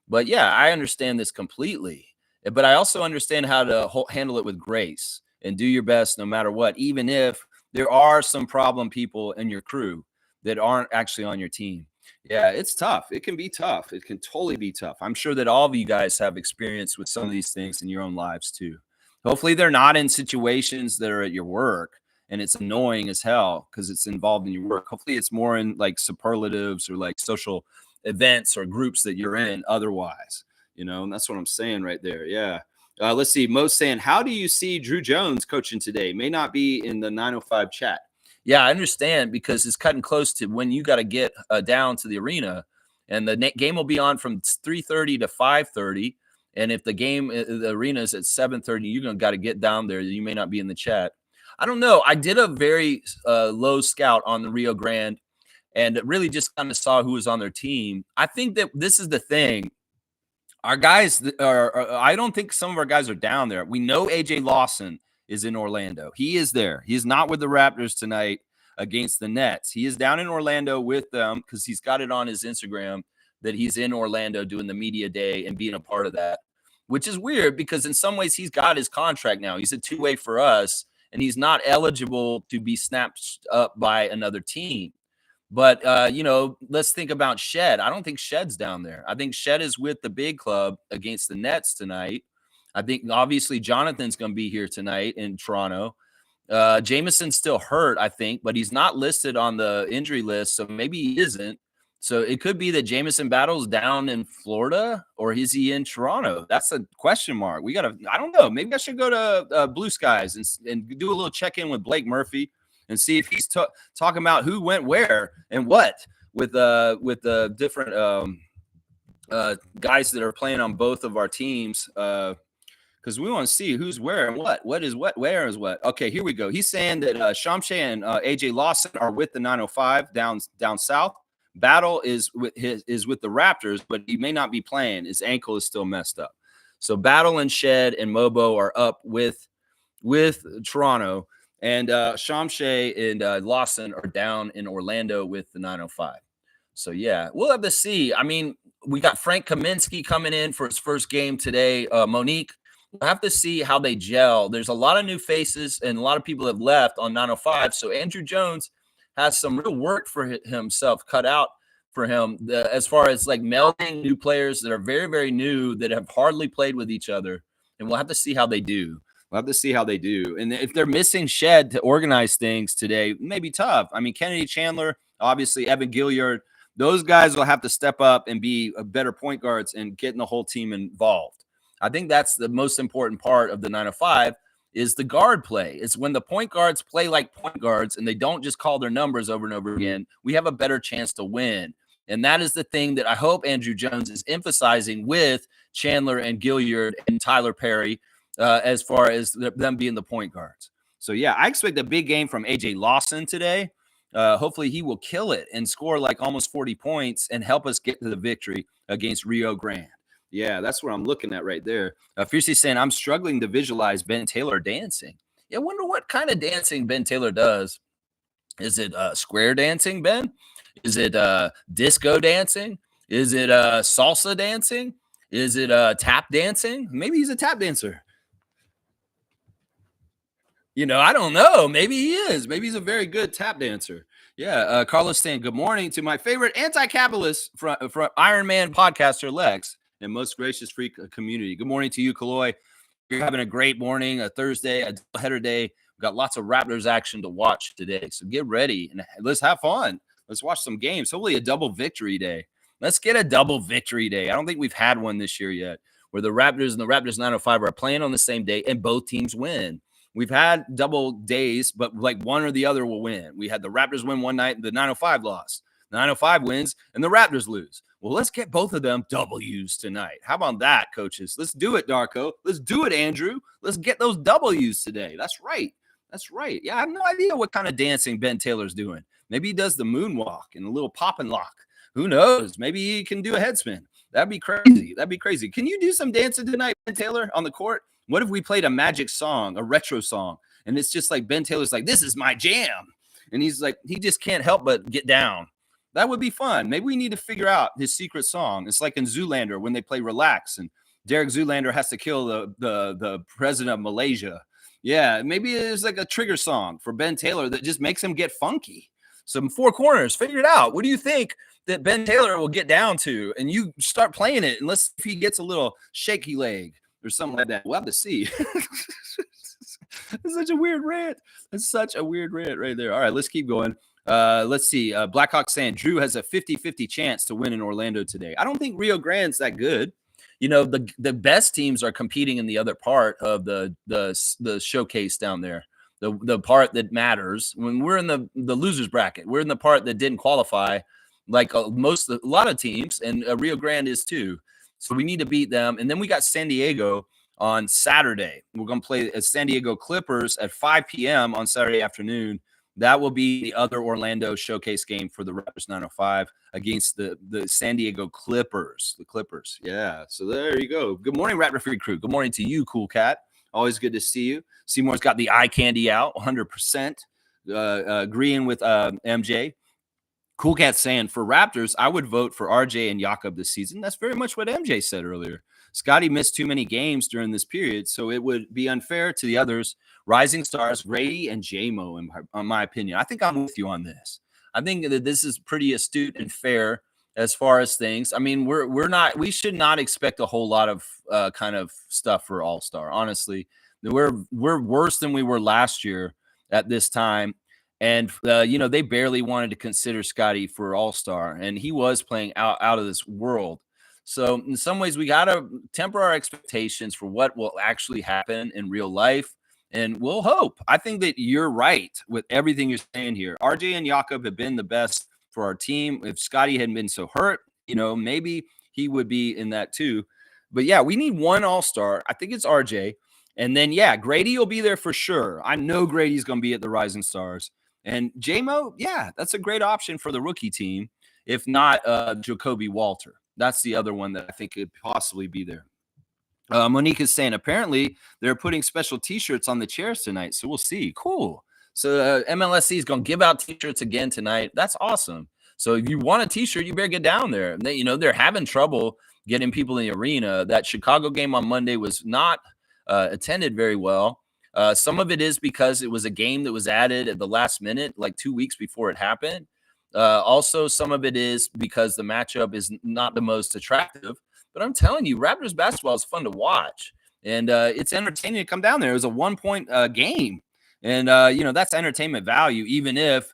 But yeah, I understand this completely. But I also understand how to handle it with grace and do your best no matter what, even if there are some problem people in your crew that aren't actually on your team. Yeah, it's tough. It can be tough. It can totally be tough. I'm sure that all of you guys have experience with some of these things in your own lives too. Hopefully they're not in situations that are at your work and it's annoying as hell because it's involved in your work. Hopefully it's more in like superlatives or like social events or groups that you're in otherwise, you know, and that's what I'm saying right there. Yeah. Let's see. Mo's saying, how do you see Drew Jones coaching today? May not be in the 905 chat. Yeah, I understand because it's cutting close to when you got to get down to the arena, and the game will be on from 3:30 to 5:30. And if the arena is at 7:30, you're gonna got to get down there. You may not be in the chat. I don't know. I did a very low scout on the Rio Grande, and really just kind of saw who was on their team. I think that this is the thing. Our guys I don't think some of our guys are down there. We know AJ Lawson is in Orlando. He is there. He is not with the Raptors tonight against the Nets. He is down in Orlando with them because he's got it on his Instagram that he's in Orlando doing the media day and being a part of that, which is weird because in some ways he's got his contract now. He's a two-way for us, and he's not eligible to be snapped up by another team. But, you know, let's think about Shed. I don't think Shed's down there. I think Shed is with the big club against the Nets tonight. I think obviously Jonathan's going to be here tonight in Toronto. Jameson's still hurt, I think, but he's not listed on the injury list, so maybe he isn't. So it could be that Jameson battles down in Florida, or is he in Toronto? That's a question mark. I don't know. Maybe I should go to Blue Skies and do a little check-in with Blake Murphy and see if he's talking about who went where and what with the different guys that are playing on both of our teams. Because we want to see who's where and what is what, where is what. Okay, here we go. He's saying that Shamshe and AJ Lawson are with the 905 down south. Battle is with the Raptors, but he may not be playing. His ankle is still messed up. So Battle and Shed and Mobo are up with Toronto, and Shamshe and Lawson are down in Orlando with the 905. So yeah, we'll have to see. I mean, we got Frank Kaminsky coming in for his first game today. Monique. We'll have to see how they gel. There's a lot of new faces, and a lot of people have left on 905. So Andrew Jones has some real work for himself cut out for him as far as like melding new players that are very, very new that have hardly played with each other. And we'll have to see how they do. We'll have to see how they do. And if they're missing Shed to organize things today, it may be tough. I mean, Kennedy Chandler, obviously Evan Gilliard, those guys will have to step up and be better point guards and getting the whole team involved. I think that's the most important part of the 905 is the guard play. It's when the point guards play like point guards and they don't just call their numbers over and over again, we have a better chance to win. And that is the thing that I hope Andrew Jones is emphasizing with Chandler and Gilliard and Tyler Perry as far as them being the point guards. So, yeah, I expect a big game from A.J. Lawson today. Hopefully he will kill it and score like almost 40 points and help us get to the victory against Rio Grande. Yeah, that's what I'm looking at right there. Fiercely saying, I'm struggling to visualize Ben Taylor dancing. Yeah, I wonder what kind of dancing Ben Taylor does. Is it square dancing, Ben? Is it disco dancing? Is it salsa dancing? Is it tap dancing? Maybe he's a tap dancer. You know, I don't know. Maybe he is. Maybe he's a very good tap dancer. Yeah. Carlos saying, good morning to my favorite anti-capitalist from Iron Man podcaster, Lex, and most gracious freak community. Good morning to you, Kaloy. You're having a great morning, a Thursday, a header day. We've got lots of Raptors action to watch today. So get ready and let's have fun. Let's watch some games. Hopefully a double victory day. Let's get a double victory day. I don't think we've had one this year yet where the Raptors and the Raptors 905 are playing on the same day and both teams win. We've had double days, but like one or the other will win. We had the Raptors win one night, the 905 lost. The 905 wins, and the Raptors lose. Well, let's get both of them W's tonight. How about that, coaches? Let's do it, Darko. Let's do it, Andrew. Let's get those W's today. That's right. That's right. Yeah, I have no idea what kind of dancing Ben Taylor's doing. Maybe he does the moonwalk and a little pop and lock. Who knows? Maybe he can do a head spin. That'd be crazy. That'd be crazy. Can you do some dancing tonight, Ben Taylor, on the court? What if we played a magic song, a retro song, and it's just like Ben Taylor's like, this is my jam. And he's like, he just can't help but get down. That would be fun. Maybe we need to figure out his secret song. It's like in Zoolander when they play Relax and Derek Zoolander has to kill the president of Malaysia. Yeah, maybe it's like a trigger song for Ben Taylor that just makes him get funky. Some four corners, figure it out. What do you think that Ben Taylor will get down to? And you start playing it, and let's see if he gets a little shaky leg or something like that. We'll have to see. It's such a weird rant. It's such a weird rant right there. All right, let's keep going. Let's see. Blackhawk saying Drew has a 50-50 chance to win in Orlando today. I don't think Rio Grande's that good. You know, the best teams are competing in the other part of the showcase down there. The part that matters. When we're in the losers bracket, we're in the part that didn't qualify, like a lot of teams, and Rio Grande is too. So we need to beat them. And then we got San Diego on Saturday. We're going to play as San Diego Clippers at 5 p.m. on Saturday afternoon. That will be the other Orlando showcase game for the Raptors 905 against the San Diego Clippers. The Clippers. Yeah. So there you go. Good morning, Raptor Free Crew. Good morning to you, Cool Cat. Always good to see you. Seymour's got the eye candy out, 100%. Agreeing with MJ. Cool Cat saying, for Raptors, I would vote for RJ and Jakob this season. That's very much what MJ said earlier. Scotty missed too many games during this period, so it would be unfair to the others. Rising stars, Grady and J-Mo, in my opinion. I think I'm with you on this. I think that this is pretty astute and fair as far as things. I mean, we should not expect a whole lot of kind of stuff for All-Star. Honestly, we're worse than we were last year at this time. And, they barely wanted to consider Scotty for All-Star, and he was playing out of this world. So in some ways, we got to temper our expectations for what will actually happen in real life, and we'll hope. I think that you're right with everything you're saying here. RJ and Jakob have been the best for our team. If Scotty hadn't been so hurt, maybe he would be in that too. But, yeah, we need one All-Star. I think it's RJ. And then, yeah, Grady will be there for sure. I know Grady's going to be at the Rising Stars. And J-Mo, yeah, that's a great option for the rookie team, if not Jacoby Walter. That's the other one that I think could possibly be there. Monique is saying, apparently they're putting special T-shirts on the chairs tonight, so we'll see. Cool. So MLSC is going to give out T-shirts again tonight. That's awesome. So if you want a T-shirt, you better get down there. And they're having trouble getting people in the arena. That Chicago game on Monday was not attended very well. Some of it is because it was a game that was added at the last minute, like 2 weeks before it happened. Also, some of it is because the matchup is not the most attractive. But I'm telling you, Raptors basketball is fun to watch. and it's entertaining to come down there. It was a 1-point game, and that's entertainment value, even if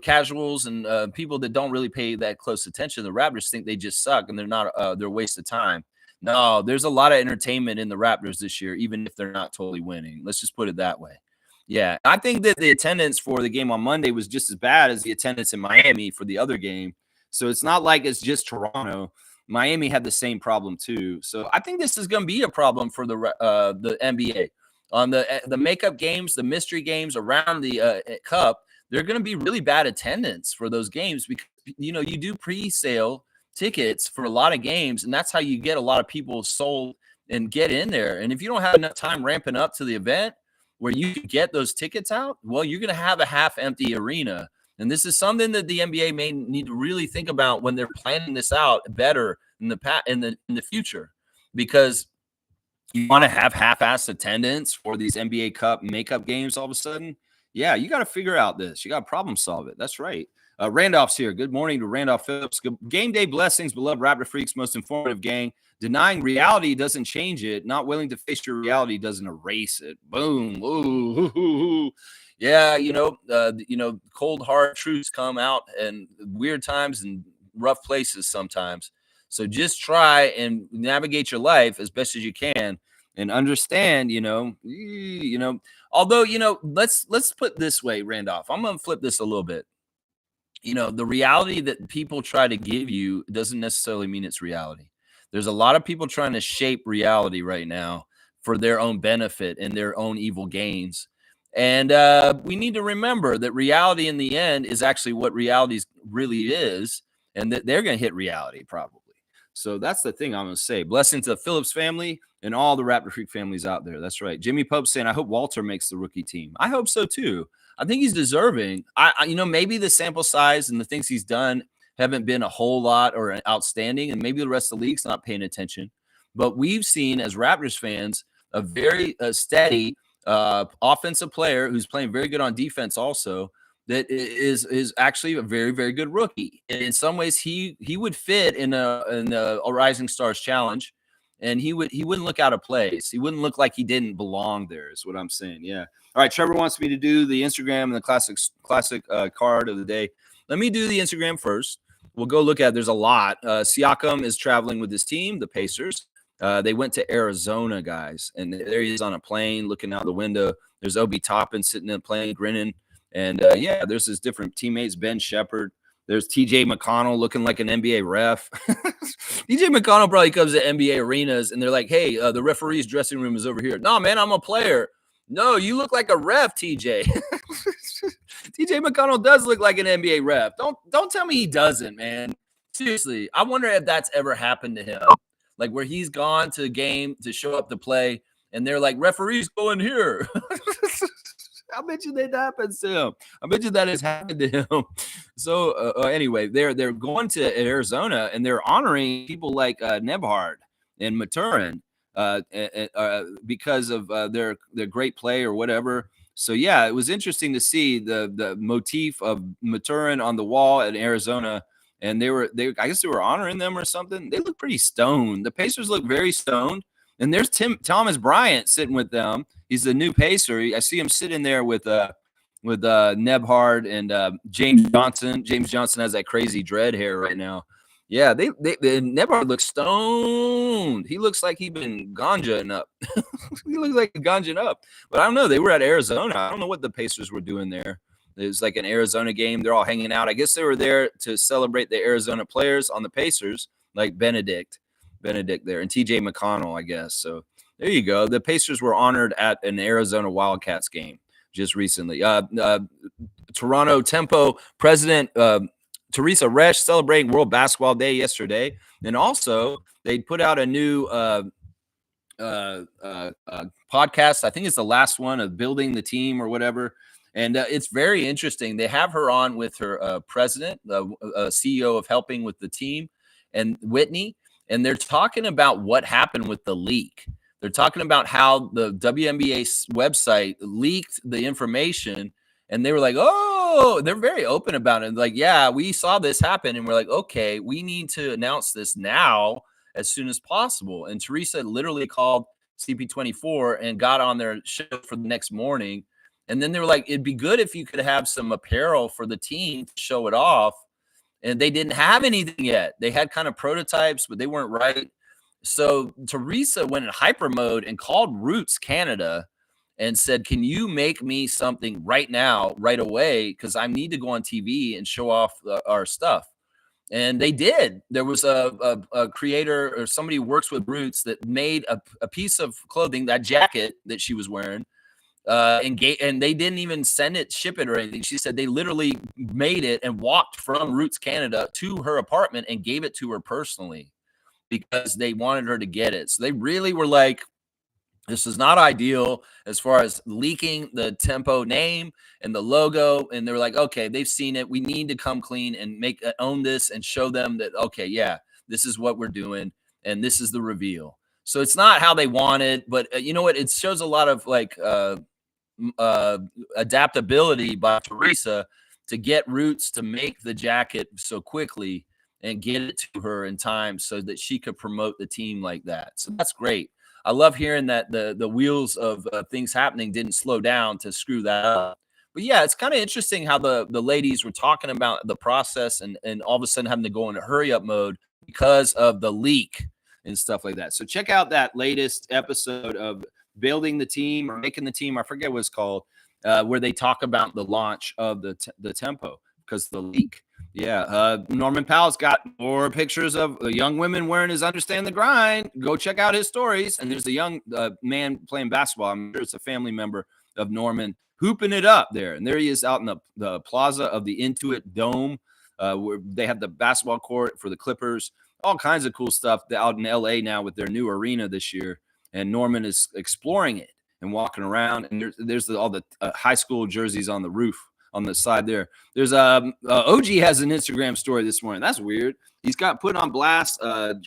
casuals and people that don't really pay that close attention to the Raptors think they just suck and they're not they're a waste of time. No, there's a lot of entertainment in the Raptors this year, even if they're not totally winning. Let's just put it that way. Yeah, I think that the attendance for the game on Monday was just as bad as the attendance in Miami for the other game. So it's not like it's just Toronto. Miami had the same problem too. So I think this is going to be a problem for the NBA on the makeup games, the mystery games around the Cup. They're going to be really bad attendance for those games because you do pre-sale tickets for a lot of games, and that's how you get a lot of people sold and get in there. And if you don't have enough time ramping up to the event where you can get those tickets out, well, you're going to have a half-empty arena. And this is something that the NBA may need to really think about when they're planning this out better in the future, because you want to have half-assed attendance for these NBA Cup makeup games all of a sudden. Yeah, you got to figure out this. You got to problem solve it. That's right. Randolph's here. Good morning to Randolph Phillips. Game day blessings, beloved Raptor freaks, most informative gang. Denying reality doesn't change it. Not willing to face your reality doesn't erase it. Boom. Ooh. Yeah, cold hard truths come out and weird times and rough places sometimes. So just try and navigate your life as best as you can and understand, although, let's put it this way, Randolph. I'm going to flip this a little bit. The reality that people try to give you doesn't necessarily mean it's reality. There's a lot of people trying to shape reality right now for their own benefit and their own evil gains. And we need to remember that reality in the end is actually what reality really is, and that they're going to hit reality probably. So that's the thing I'm going to say. Blessings to the Phillips family and all the Raptor Freak families out there. That's right. Jimmy Pope saying, I hope Walter makes the rookie team. I hope so too. I think he's deserving. Maybe the sample size and the things he's done haven't been a whole lot or outstanding, and maybe the rest of the league's not paying attention. But we've seen as Raptors fans a very steady offensive player who's playing very good on defense also, that is actually a very, very good rookie. And in some ways, he would fit in a Rising Stars Challenge, and he wouldn't look out of place. He wouldn't look like he didn't belong there, is what I'm saying. Yeah. All right, Trevor wants me to do the Instagram and the classic card of the day. Let me do the Instagram first. We'll go look at it. There's a lot. Siakam is traveling with his team, the Pacers. They went to Arizona, guys, and there he is on a plane looking out the window. There's Obi Toppin sitting in a plane grinning. And there's his different teammates, Ben Shepherd. There's TJ McConnell looking like an NBA ref. TJ McConnell probably comes to NBA arenas and they're like, hey, the referee's dressing room is over here. No, man, I'm a player. No, you look like a ref, TJ. TJ McConnell does look like an NBA ref. Don't tell me he doesn't, man. Seriously, I wonder if that's ever happened to him. Like where he's gone to a game to show up to play and they're like, referees go in here. I bet you that happens to him. I bet you that has happened to him. So anyway, they're going to Arizona and they're honoring people like Nembhard and Mathurin because of their great play or whatever. So yeah, it was interesting to see the motif of Mathurin on the wall at Arizona, and I guess they were honoring them or something. They look pretty stoned. The Pacers look very stoned. And there's Thomas Bryant sitting with them. He's the new Pacer. I see him sitting there with Nembhard and James Johnson. James Johnson has that crazy dread hair right now. Yeah, Nembhard looks stoned. He looks like he's been ganjaing up. He looks like ganjaing up. But I don't know. They were at Arizona. I don't know what the Pacers were doing there. It was like an Arizona game. They're all hanging out. I guess they were there to celebrate the Arizona players on the Pacers, like Benedict there and TJ McConnell, I guess. So there you go. The Pacers were honored at an Arizona Wildcats game just recently. Toronto Tempo president Teresa Resch celebrating World Basketball Day yesterday. And also they put out a new podcast. I think it's the last one of Building the Team or whatever. And it's very interesting. They have her on with her president, the CEO of Helping with the Team, and Whitney. And they're talking about what happened with the leak. They're talking about how the WNBA website leaked the information. And they were like, oh, they're very open about it. Like, yeah, we saw this happen. And we're like, okay, we need to announce this now as soon as possible. And Teresa literally called CP24, and got on their show for the next morning. And then they were like, it'd be good if you could have some apparel for the team to show it off. And they didn't have anything yet. They had kind of prototypes, but they weren't right. So Teresa went in hyper mode and called Roots Canada and said, can you make me something right now, right away? Because I need to go on TV and show off our stuff. And they did. There was a creator or somebody who works with Roots that made a piece of clothing, that jacket that she was wearing, and they didn't even ship it or anything. She said they literally made it and walked from Roots Canada to her apartment and gave it to her personally because they wanted her to get it. So they really were like, this is not ideal as far as leaking the Tempo name and the logo. And they're like, okay, they've seen it. We need to come clean and own this and show them that, okay, yeah, this is what we're doing. And this is the reveal. So it's not how they wanted, but you know what? It shows a lot of like adaptability by Teresa to get Roots to make the jacket so quickly and get it to her in time so that she could promote the team like that. So that's great. I love hearing that the wheels of things happening didn't slow down to screw that up. But yeah, it's kind of interesting how the ladies were talking about the process and all of a sudden having to go into hurry up mode because of the leak and stuff like that. So check out that latest episode of Building the Team or Making the Team. I forget what it's called, where they talk about the launch of the Tempo because of the leak. Yeah, Norman Powell's got more pictures of young women wearing his Understand the Grind. Go check out his stories. And there's a young man playing basketball. I'm sure it's a family member of Norman hooping it up there. And there he is out in the plaza of the Intuit Dome, where they have the basketball court for the Clippers. All kinds of cool stuff out in LA now with their new arena this year. And Norman is exploring it and walking around. And there's all the high school jerseys on the roof. On the side there. There's OG has an Instagram story this morning. That's weird. He's got put on blast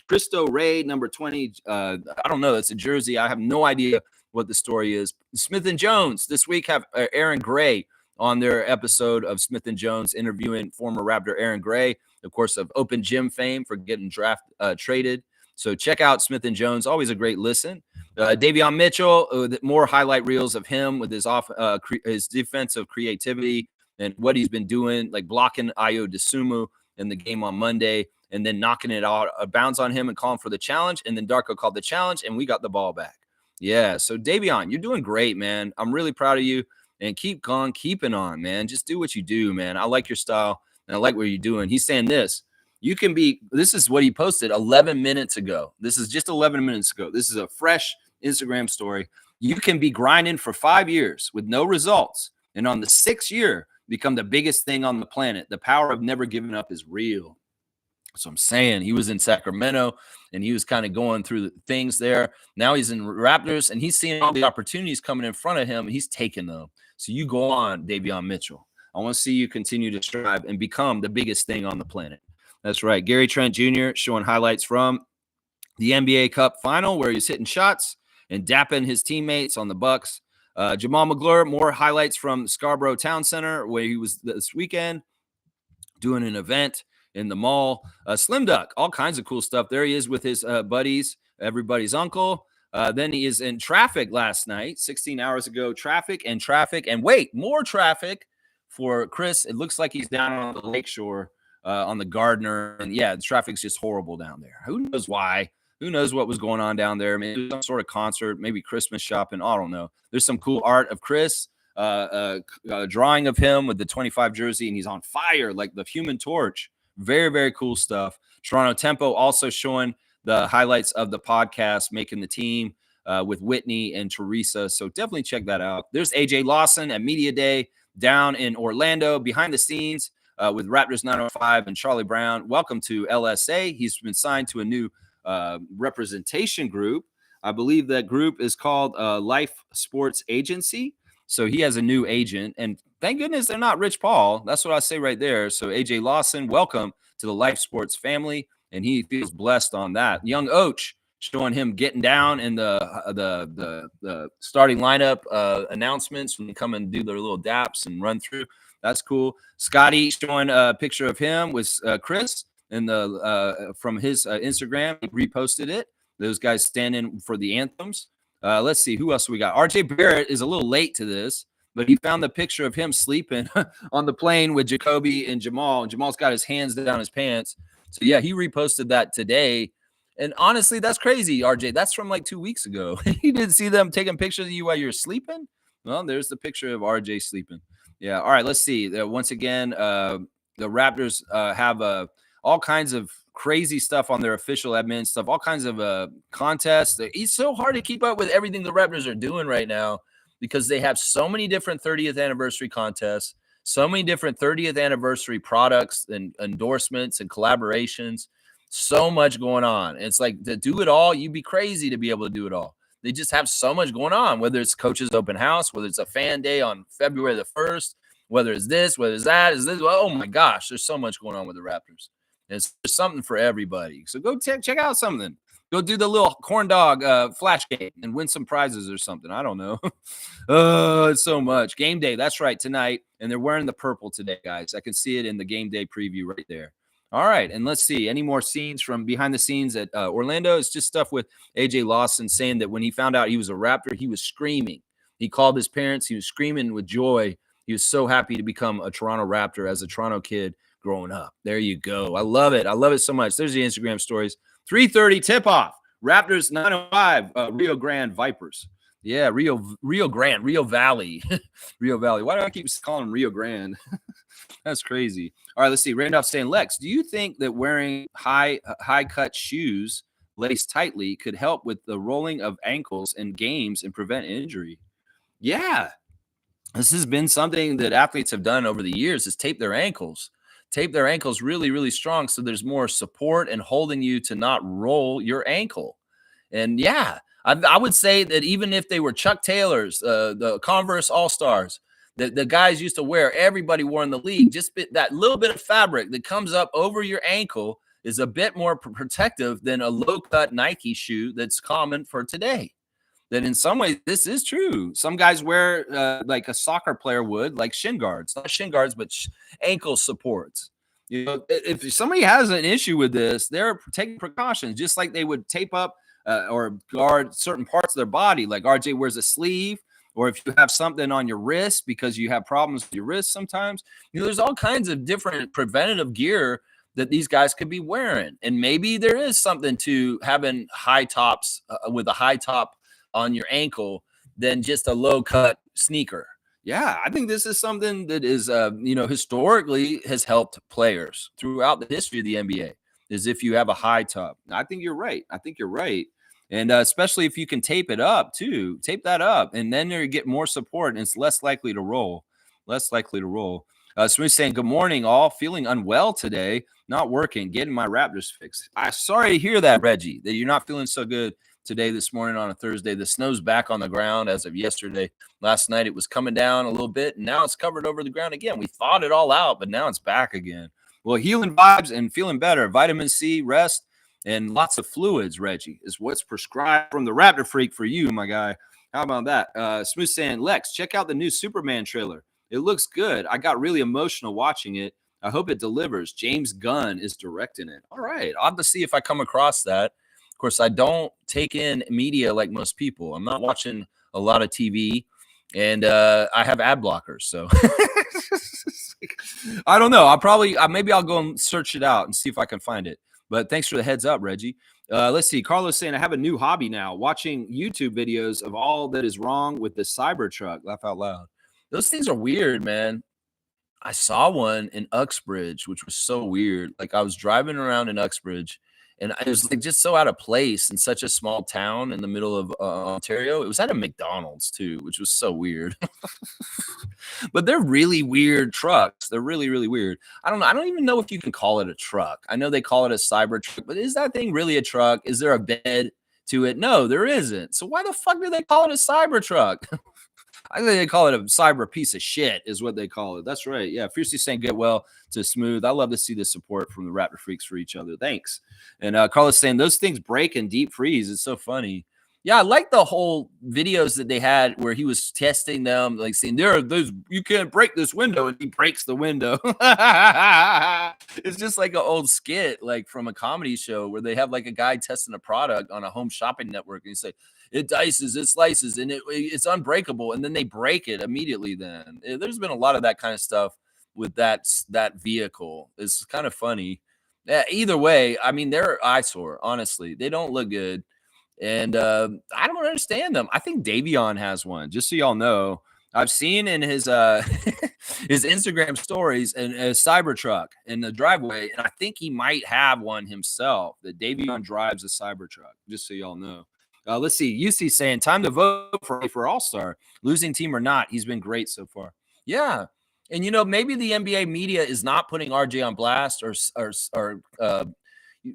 Cristo Ray number 20. I don't know. It's a jersey. I have no idea what the story is. Smith and Jones this week have Aaron Gray on their episode of Smith and Jones interviewing former Raptor Aaron Gray, of course, of Open Gym fame for getting traded. So check out Smith and Jones. Always a great listen. Davion Mitchell, more highlight reels of him with his defensive creativity and what he's been doing, like blocking Ayo Dosunmu in the game on Monday and then knocking it out, a bounce on him and calling for the challenge. And then Darko called the challenge and we got the ball back. Yeah. So Davion, you're doing great, man. I'm really proud of you and keep keeping on, man. Just do what you do, man. I like your style and I like what you're doing. He's saying this. This is what he posted 11 minutes ago. This is just 11 minutes ago. This is a fresh Instagram story. You can be grinding for 5 years with no results. And on the 6th year, become the biggest thing on the planet. The power of never giving up is real. So I'm saying he was in Sacramento and he was kind of going through the things there. Now he's in Raptors and he's seeing all the opportunities coming in front of him. And he's taking them. So you go on, Davion Mitchell. I want to see you continue to strive and become the biggest thing on the planet. That's right. Gary Trent Jr. showing highlights from the NBA Cup final where he's hitting shots and dapping his teammates on the Bucks. Jamal McGlure, more highlights from Scarborough Town Center where he was this weekend doing an event in the mall. Slim Duck, all kinds of cool stuff. There he is with his buddies, everybody's uncle. Then he is in traffic last night, 16 hours ago. Traffic, and wait, more traffic for Chris. It looks like he's down on the lakeshore on the Gardner. And yeah, the traffic's just horrible down there. Who knows why? Who knows what was going on down there? Maybe some sort of concert, maybe Christmas shopping. I don't know. There's some cool art of Chris, a drawing of him with the 25 jersey, and he's on fire like the Human Torch. Very, very cool stuff. Toronto Tempo also showing the highlights of the podcast, Making the Team with Whitney and Teresa. So definitely check that out. There's AJ Lawson at Media Day down in Orlando, behind the scenes with Raptors 905 and Charlie Brown. Welcome to LSA. He's been signed to a new representation group. I believe that group is called Life Sports Agency. So he has a new agent, and thank goodness they're not Rich Paul. That's what I say right there. So AJ Lawson, welcome to the Life Sports family, and he feels blessed on that. Young Oach showing him getting down in the starting lineup announcements when they come and do their little daps and run through. That's cool. Scotty showing a picture of him with Chris and from his Instagram. He reposted it. Those guys standing for the anthems. Let's see who else we got. RJ Barrett is a little late to this, but he found the picture of him sleeping on the plane with Jacoby and Jamal. And Jamal's got his hands down his pants. So yeah, he reposted that today. And honestly, that's crazy, RJ. That's from like 2 weeks ago. You didn't see them taking pictures of you while you're sleeping? Well, there's the picture of RJ sleeping. Yeah. All right. Let's see. Once again, the Raptors have all kinds of crazy stuff on their official admin stuff, all kinds of contests. It's so hard to keep up with everything the Raptors are doing right now because they have so many different 30th anniversary contests, so many different 30th anniversary products and endorsements and collaborations. So much going on. It's like to do it all, you'd be crazy to be able to do it all. They just have so much going on, whether it's coach's open house, whether it's a fan day on February the 1st, whether it's this, whether it's that, is this. Oh my gosh, there's so much going on with the Raptors. There's something for everybody. So go check out something. Go do the little corn dog flash game and win some prizes or something. I don't know. Oh, it's so much. Game day. That's right, tonight. And they're wearing the purple today, guys. I can see it in the game day preview right there. All right, and let's see any more scenes from behind the scenes at Orlando. It's just stuff with AJ Lawson saying that when he found out he was a Raptor, he was screaming. He called his parents. He was screaming with joy. He was so happy to become a Toronto Raptor as a Toronto kid growing up. There you go. I love it. I love it so much. There's the Instagram stories. 3:30 tip-off. Raptors 905, Rio Grande Vipers. Yeah, Rio Grande, Rio Valley. Rio Valley. Why do I keep calling them Rio Grande? That's crazy. All right, let's see. Randolph saying, Lex, do you think that wearing high cut shoes laced tightly could help with the rolling of ankles in games and prevent injury? Yeah. This has been something that athletes have done over the years is tape their ankles. Tape their ankles really, really strong so there's more support and holding you to not roll your ankle. And yeah, I would say that even if they were Chuck Taylors, the Converse All-Stars, the guys used to wear, everybody wore in the league, just that little bit of fabric that comes up over your ankle is a bit more protective than a low-cut Nike shoe that's common for today. That in some ways, this is true. Some guys wear like a soccer player would, like shin guards, not shin guards, but ankle supports. You know, if somebody has an issue with this, they're taking precautions, just like they would tape up or guard certain parts of their body. Like RJ wears a sleeve, or if you have something on your wrist because you have problems with your wrist sometimes. You know, there's all kinds of different preventative gear that these guys could be wearing. And maybe there is something to having high tops with a high top on your ankle than just a low cut sneaker. Yeah, I think this is something that is, historically has helped players throughout the history of the NBA. Is if you have a high top. I think you're right. And especially if you can tape it up too, tape that up, and then you get more support, and it's less likely to roll. Smooth saying, good morning, all. Feeling unwell today, not working, getting my Raptors fixed. I'm sorry to hear that, Reggie, that you're not feeling so good today, this morning on a Thursday. The snow's back on the ground as of yesterday. Last night it was coming down a little bit, and now it's covered over the ground again. We thawed it all out, but now it's back again. Well, healing vibes and feeling better. Vitamin C, rest, and lots of fluids, Reggie, is what's prescribed from the Raptor Freak for you, my guy. How about that? Smooth saying, Lex, check out the new Superman trailer. It looks good. I got really emotional watching it. I hope it delivers. James Gunn is directing it. All right. I'll have to see if I come across that. Of course, I don't take in media like most people. I'm not watching a lot of TV, and I have ad blockers. So I don't know. Maybe I'll go and search it out and see if I can find it. But thanks for the heads up, Reggie. Let's see. Carlos saying, I have a new hobby now, watching YouTube videos of all that is wrong with the Cybertruck. Laugh out loud. Those things are weird, man. I saw one in Uxbridge, which was so weird. Like I was driving around in Uxbridge, and it was like just so out of place in such a small town in the middle of Ontario. It was at a McDonald's too, which was so weird. But they're really weird trucks. They're really, really weird. I don't know. I don't even know if you can call it a truck. I know they call it a Cybertruck, but is that thing really a truck? Is there a bed to it? No, there isn't. So why the fuck do they call it a Cybertruck? I think they call it a cyber piece of shit is what they call it. That's right. Yeah. Fiercely saying get well to Smooth. I love to see the support from the Raptor Freaks for each other. Thanks. And Carlos saying those things break and deep freeze. It's so funny. Yeah, I like the whole videos that they had where he was testing them, like saying, "There are those, you can't break this window," and he breaks the window. It's just like an old skit, like from a comedy show where they have like a guy testing a product on a home shopping network, and he say, "It dices, it slices, and it's unbreakable," and then they break it immediately. Then there's been a lot of that kind of stuff with that vehicle. It's kind of funny. Yeah, either way, I mean, they're eyesore. Honestly, they don't look good. And I don't understand them. I think Davion has one, just so y'all know. I've seen in his his Instagram stories a Cybertruck in the driveway, and I think he might have one himself. That Davion drives a Cybertruck, just so y'all know. Let's see. UC saying time to vote for All Star, losing team or not. He's been great so far. Yeah, and maybe the NBA media is not putting RJ on blast or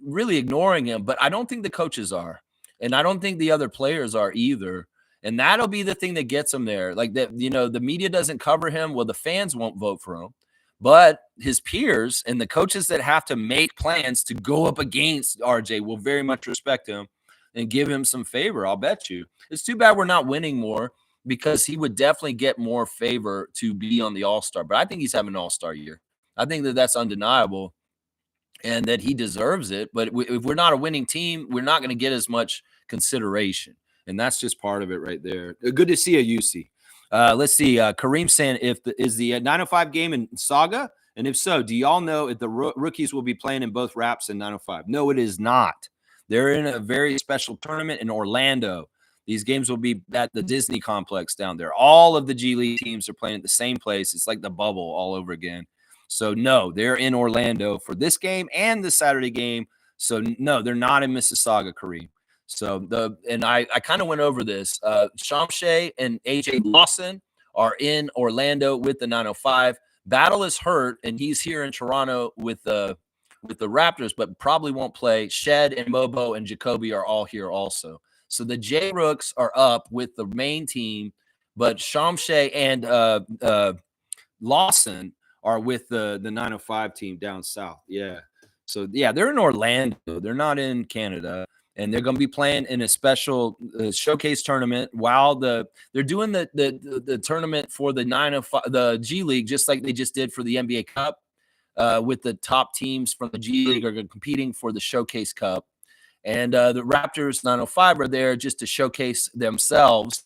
really ignoring him, but I don't think the coaches are. And I don't think the other players are either. And that'll be the thing that gets him there. Like that, the media doesn't cover him. Well, the fans won't vote for him. But his peers and the coaches that have to make plans to go up against RJ will very much respect him and give him some favor. I'll bet you. It's too bad we're not winning more because he would definitely get more favor to be on the All-Star. But I think he's having an All-Star year. I think that's undeniable and that he deserves it. But if we're not a winning team, we're not going to get as much consideration. And that's just part of it right there. Good to see you, UC. Let's see. Kareem saying, is the 905 game in Saga? And if so, do y'all know if the rookies will be playing in both Raps and 905? No, it is not. They're in a very special tournament in Orlando. These games will be at the Disney complex down there. All of the G League teams are playing at the same place. It's like the bubble all over again. So, no, they're in Orlando for this game and the Saturday game. So, no, they're not in Mississauga, Kareem. So, I kind of went over this. Shamshay and AJ Lawson are in Orlando with the 905. Battle is hurt, and he's here in Toronto with the Raptors, but probably won't play. Shed and Mobo and Jacoby are all here also. So, the J-Rooks are up with the main team, but Shamshay and Lawson are with the 905 team down south. Yeah. So, yeah, they're in Orlando. They're not in Canada. And they're going to be playing in a special showcase tournament while they're doing the tournament for the 905, the G League, just like they just did for the NBA Cup, with the top teams from the G League are competing for the Showcase Cup. And the Raptors 905 are there just to showcase themselves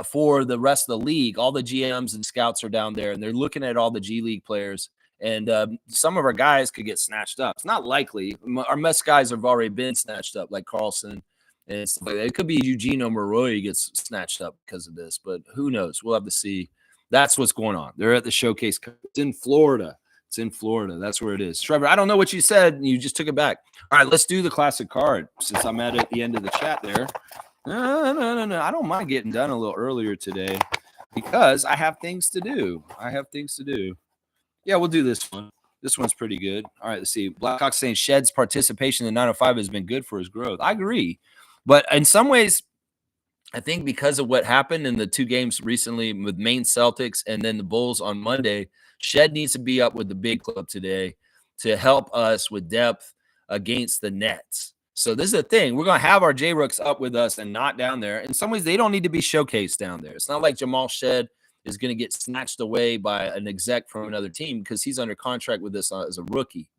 for the rest of the league. All the GMs and scouts are down there, and they're looking at all the G League players. And some of our guys could get snatched up. It's not likely. Our best guys have already been snatched up, like Carlson and stuff like that. It could be Eugenio Maroy gets snatched up because of this, but who knows? We'll have to see. That's what's going on. They're at the Showcase. It's in Florida. It's in Florida. That's where it is. Trevor, I don't know what you said. You just took it back. All right, let's do the classic card since I'm at the end of the chat there. No. I don't mind getting done a little earlier today because I have things to do. Yeah, we'll do this one. This one's pretty good. All right, let's see. Blackhawks saying Shed's participation in 905 has been good for his growth. I agree. But in some ways, I think because of what happened in the two games recently with Maine Celtics and then the Bulls on Monday, Shed needs to be up with the big club today to help us with depth against the Nets. So this is the thing. We're going to have our J-Rooks up with us and not down there. In some ways, they don't need to be showcased down there. It's not like Jamal Shed is going to get snatched away by an exec from another team because he's under contract with us as a rookie.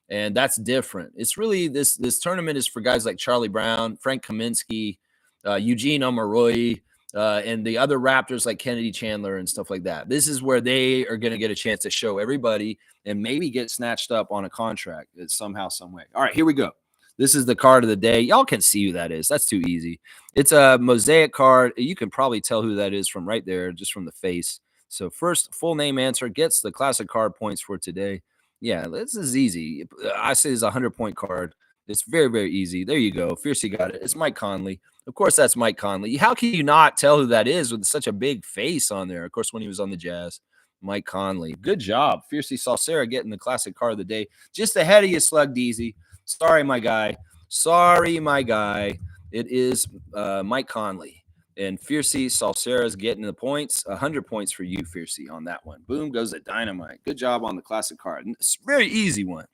And that's different. It's really this tournament is for guys like Charlie Brown, Frank Kaminsky, Eugene Omoruyi, and the other Raptors like Kennedy Chandler and stuff like that. This is where they are going to get a chance to show everybody and maybe get snatched up on a contract somehow, some way. All right, here we go. This is the card of the day. Y'all can see who that is. That's too easy. It's a mosaic card. You can probably tell who that is from right there, just from the face. So first, full name answer gets the classic card points for today. Yeah, this is easy. I say it's a 100-point card. It's very, very easy. There you go. Fiercey got it. It's Mike Conley. Of course, that's Mike Conley. How can you not tell who that is with such a big face on there? Of course, when he was on the Jazz, Mike Conley. Good job. Fiercey Salcera getting the classic card of the day. Just ahead of you, Slug Deezy. Sorry, my guy. It is Mike Conley. And Fiercey Salcera is getting the points. 100 points for you, Fiercey, on that one. Boom goes the dynamite. Good job on the classic card. It's a very easy one.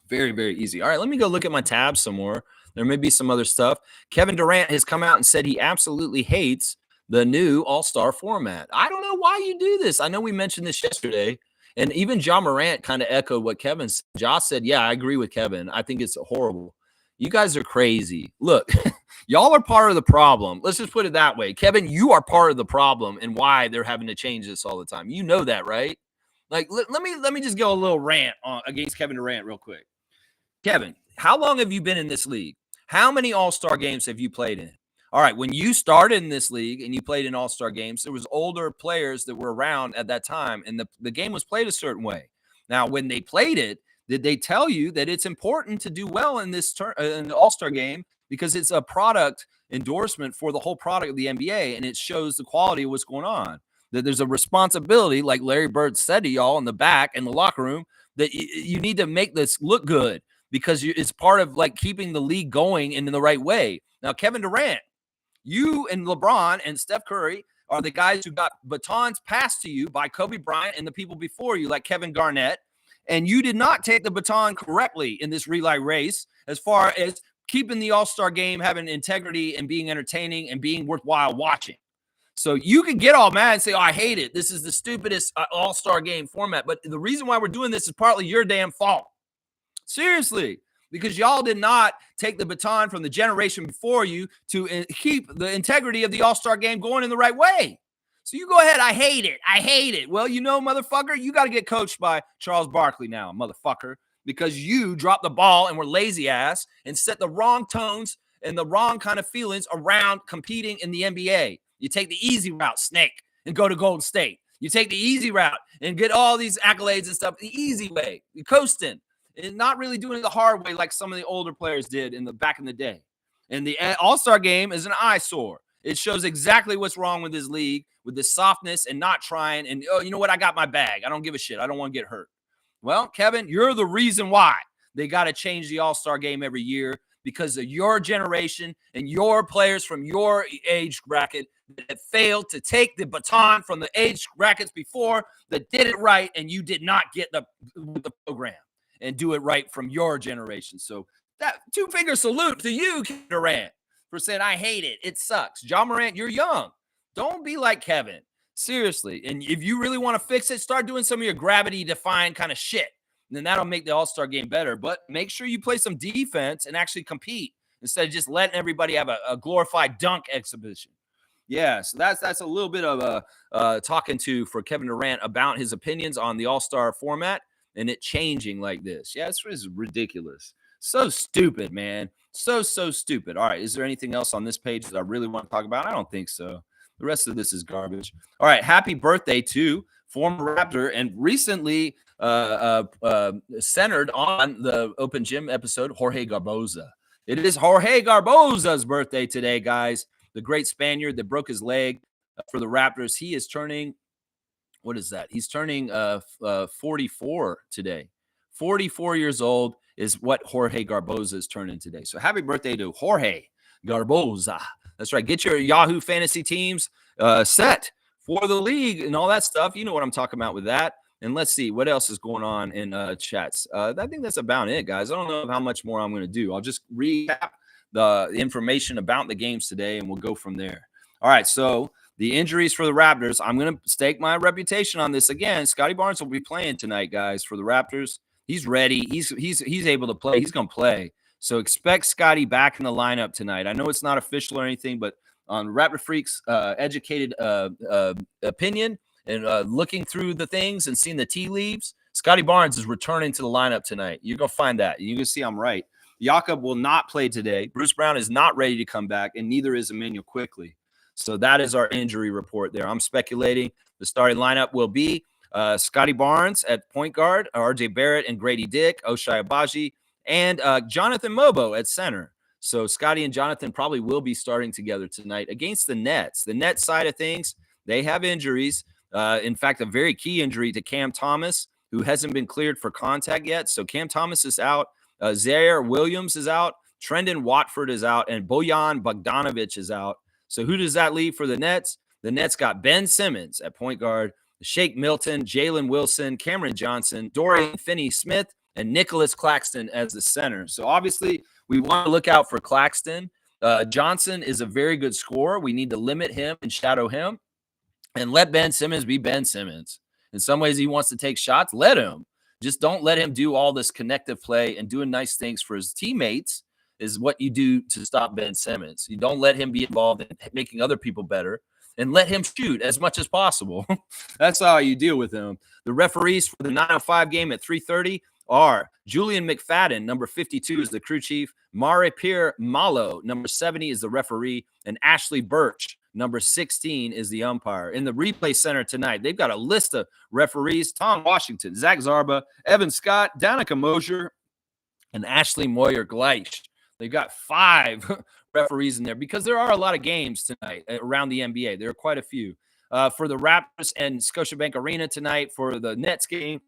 Very, very easy. All right, let me go look at my tabs some more. There may be some other stuff. Kevin Durant has come out and said he absolutely hates the new All-Star format. I don't know why you do this. I know we mentioned this yesterday, and even John Morant kind of echoed what Kevin said. Josh said, yeah, I agree with Kevin. I think it's horrible. You guys are crazy. Look, y'all are part of the problem. Let's just put it that way. Kevin, you are part of the problem and why they're having to change this all the time. You know that, right? Like, let me just go a little rant against Kevin Durant real quick. Kevin, how long have you been in this league? How many All-Star games have you played in? All right, when you started in this league and you played in All-Star games, there was older players that were around at that time, and the game was played a certain way. Now, when they played it, did they tell you that it's important to do well in this in the All-Star game because it's a product endorsement for the whole product of the NBA, and it shows the quality of what's going on? That there's a responsibility, like Larry Bird said to y'all in the back in the locker room, that you need to make this look good because it's part of like keeping the league going in the right way. Now, Kevin Durant, you and LeBron and Steph Curry are the guys who got batons passed to you by Kobe Bryant and the people before you, like Kevin Garnett. And you did not take the baton correctly in this relay race as far as keeping the All-Star game, having integrity and being entertaining and being worthwhile watching. So you can get all mad and say, oh, I hate it. This is the stupidest All-Star game format. But the reason why we're doing this is partly your damn fault. Seriously, because y'all did not take the baton from the generation before you to keep the integrity of the All-Star game going in the right way. So you go ahead. I hate it. I hate it. Well, you know, motherfucker, you got to get coached by Charles Barkley now, motherfucker, because you dropped the ball and were lazy ass and set the wrong tones and the wrong kind of feelings around competing in the NBA. You take the easy route, snake, and go to Golden State. You take the easy route and get all these accolades and stuff the easy way. You're coasting and not really doing it the hard way like some of the older players did back in the day. And the All-Star game is an eyesore. It shows exactly what's wrong with this league, with this softness and not trying. And, oh, you know what? I got my bag. I don't give a shit. I don't want to get hurt. Well, Kevin, you're the reason why they got to change the All-Star game every year because of your generation and your players from your age bracket that failed to take the baton from the age brackets before that did it right, and you did not get the program and do it right from your generation. So that two-finger salute to you, Kevin Durant, for saying, I hate it. It sucks. John Morant, you're young. Don't be like Kevin. Seriously. And if you really want to fix it, start doing some of your gravity-defying kind of shit. And then that'll make the All-Star game better. But make sure you play some defense and actually compete instead of just letting everybody have a glorified dunk exhibition. Yeah, so that's a little bit of a talking to for Kevin Durant about his opinions on the All-Star format and it changing like this. Yeah, it's ridiculous. So stupid, man. So stupid. All right, is there anything else on this page that I really want to talk about? I don't think so. The rest of this is garbage. All right, happy birthday to former Raptor and recently centered on the Open Gym episode, Jorge Garboza. It is Jorge Garboza's birthday today, guys. The great Spaniard that broke his leg for the Raptors. He is turning, what is that? He's turning 44 today. 44 years old is what Jorge Garboza is turning today. So happy birthday to Jorge Garboza. That's right. Get your Yahoo fantasy teams set for the league and all that stuff. You know what I'm talking about with that. And let's see what else is going on in chats. I think that's about it, guys. I don't know how much more I'm going to do. I'll just recap the information about the games today, and we'll go from there. All right, so the injuries for the Raptors. I'm going to stake my reputation on this again. Scotty Barnes will be playing tonight, guys, for the Raptors. He's ready. He's able to play. He's going to play. So expect Scotty back in the lineup tonight. I know it's not official or anything, but on Raptor Freak's educated opinion and looking through the things and seeing the tea leaves, Scotty Barnes is returning to the lineup tonight. You're going to find that. You're going to see I'm right. Jakob will not play today. Bruce Brown is not ready to come back, and neither is Emmanuel Quickley. So that is our injury report there. I'm speculating the starting lineup will be Scotty Barnes at point guard, RJ Barrett and Grady Dick, Ochai Agbaji, and Jonathan Mobo at center. So Scotty and Jonathan probably will be starting together tonight against the Nets. The Nets side of things, they have injuries. In fact, a very key injury to Cam Thomas, who hasn't been cleared for contact yet. So Cam Thomas is out. Zaire Williams is out. Trendon Watford is out. And Bojan Bogdanovic is out. So who does that leave for the Nets? The Nets got Ben Simmons at point guard, Shake Milton, Jalen Wilson, Cameron Johnson, Dorian Finney-Smith, and Nicholas Claxton as the center. So obviously we want to look out for Claxton. Johnson is a very good scorer. We need to limit him and shadow him and let Ben Simmons be Ben Simmons. In some ways, he wants to take shots. Let him. Just don't let him do all this connective play and doing nice things for his teammates is what you do to stop Ben Simmons. You don't let him be involved in making other people better and let him shoot as much as possible. That's how you deal with him. The referees for the 9:05 game at 3:30 are Julian McFadden, number 52, is the crew chief. Mare Pierre Malo, number 70, is the referee. And Ashley Birch, number 16, is the umpire. In the replay center tonight, they've got a list of referees: Tom Washington, Zach Zarba, Evan Scott, Danica Mosier, and Ashley Moyer-Gleich. They've got 5 referees in there because there are a lot of games tonight around the NBA. There are quite a few. For the Raptors and Scotiabank Arena tonight for the Nets game,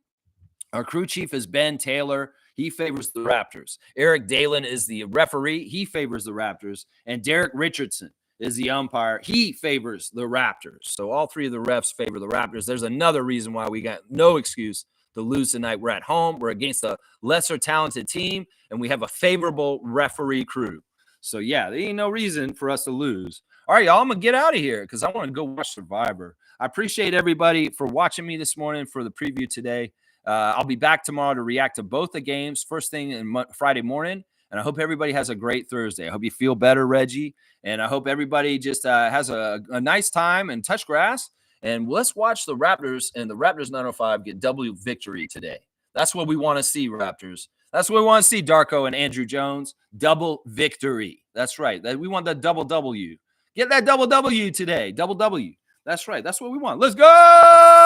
our crew chief is Ben Taylor. He favors the Raptors. Eric Dalen is the referee. He favors the Raptors. And Derek Richardson is the umpire. He favors the Raptors. So all 3 of the refs favor the Raptors. There's another reason why we got no excuse to lose tonight. We're at home. We're against a lesser talented team, and we have a favorable referee crew. So, yeah, there ain't no reason for us to lose. All right, y'all, I'm going to get out of here because I want to go watch Survivor. I appreciate everybody for watching me this morning for the preview today. I'll be back tomorrow to react to both the games first thing in Friday morning. And I hope everybody has a great Thursday. I hope you feel better, Reggie. And I hope everybody just has a nice time and touch grass. And let's watch the Raptors and the Raptors 905 get W victory today. That's what we want to see, Raptors. That's what we want to see, Darko and Andrew Jones. Double victory. That's right. We want the double W. Get that double W today. Double W. That's right. That's what we want. Let's go!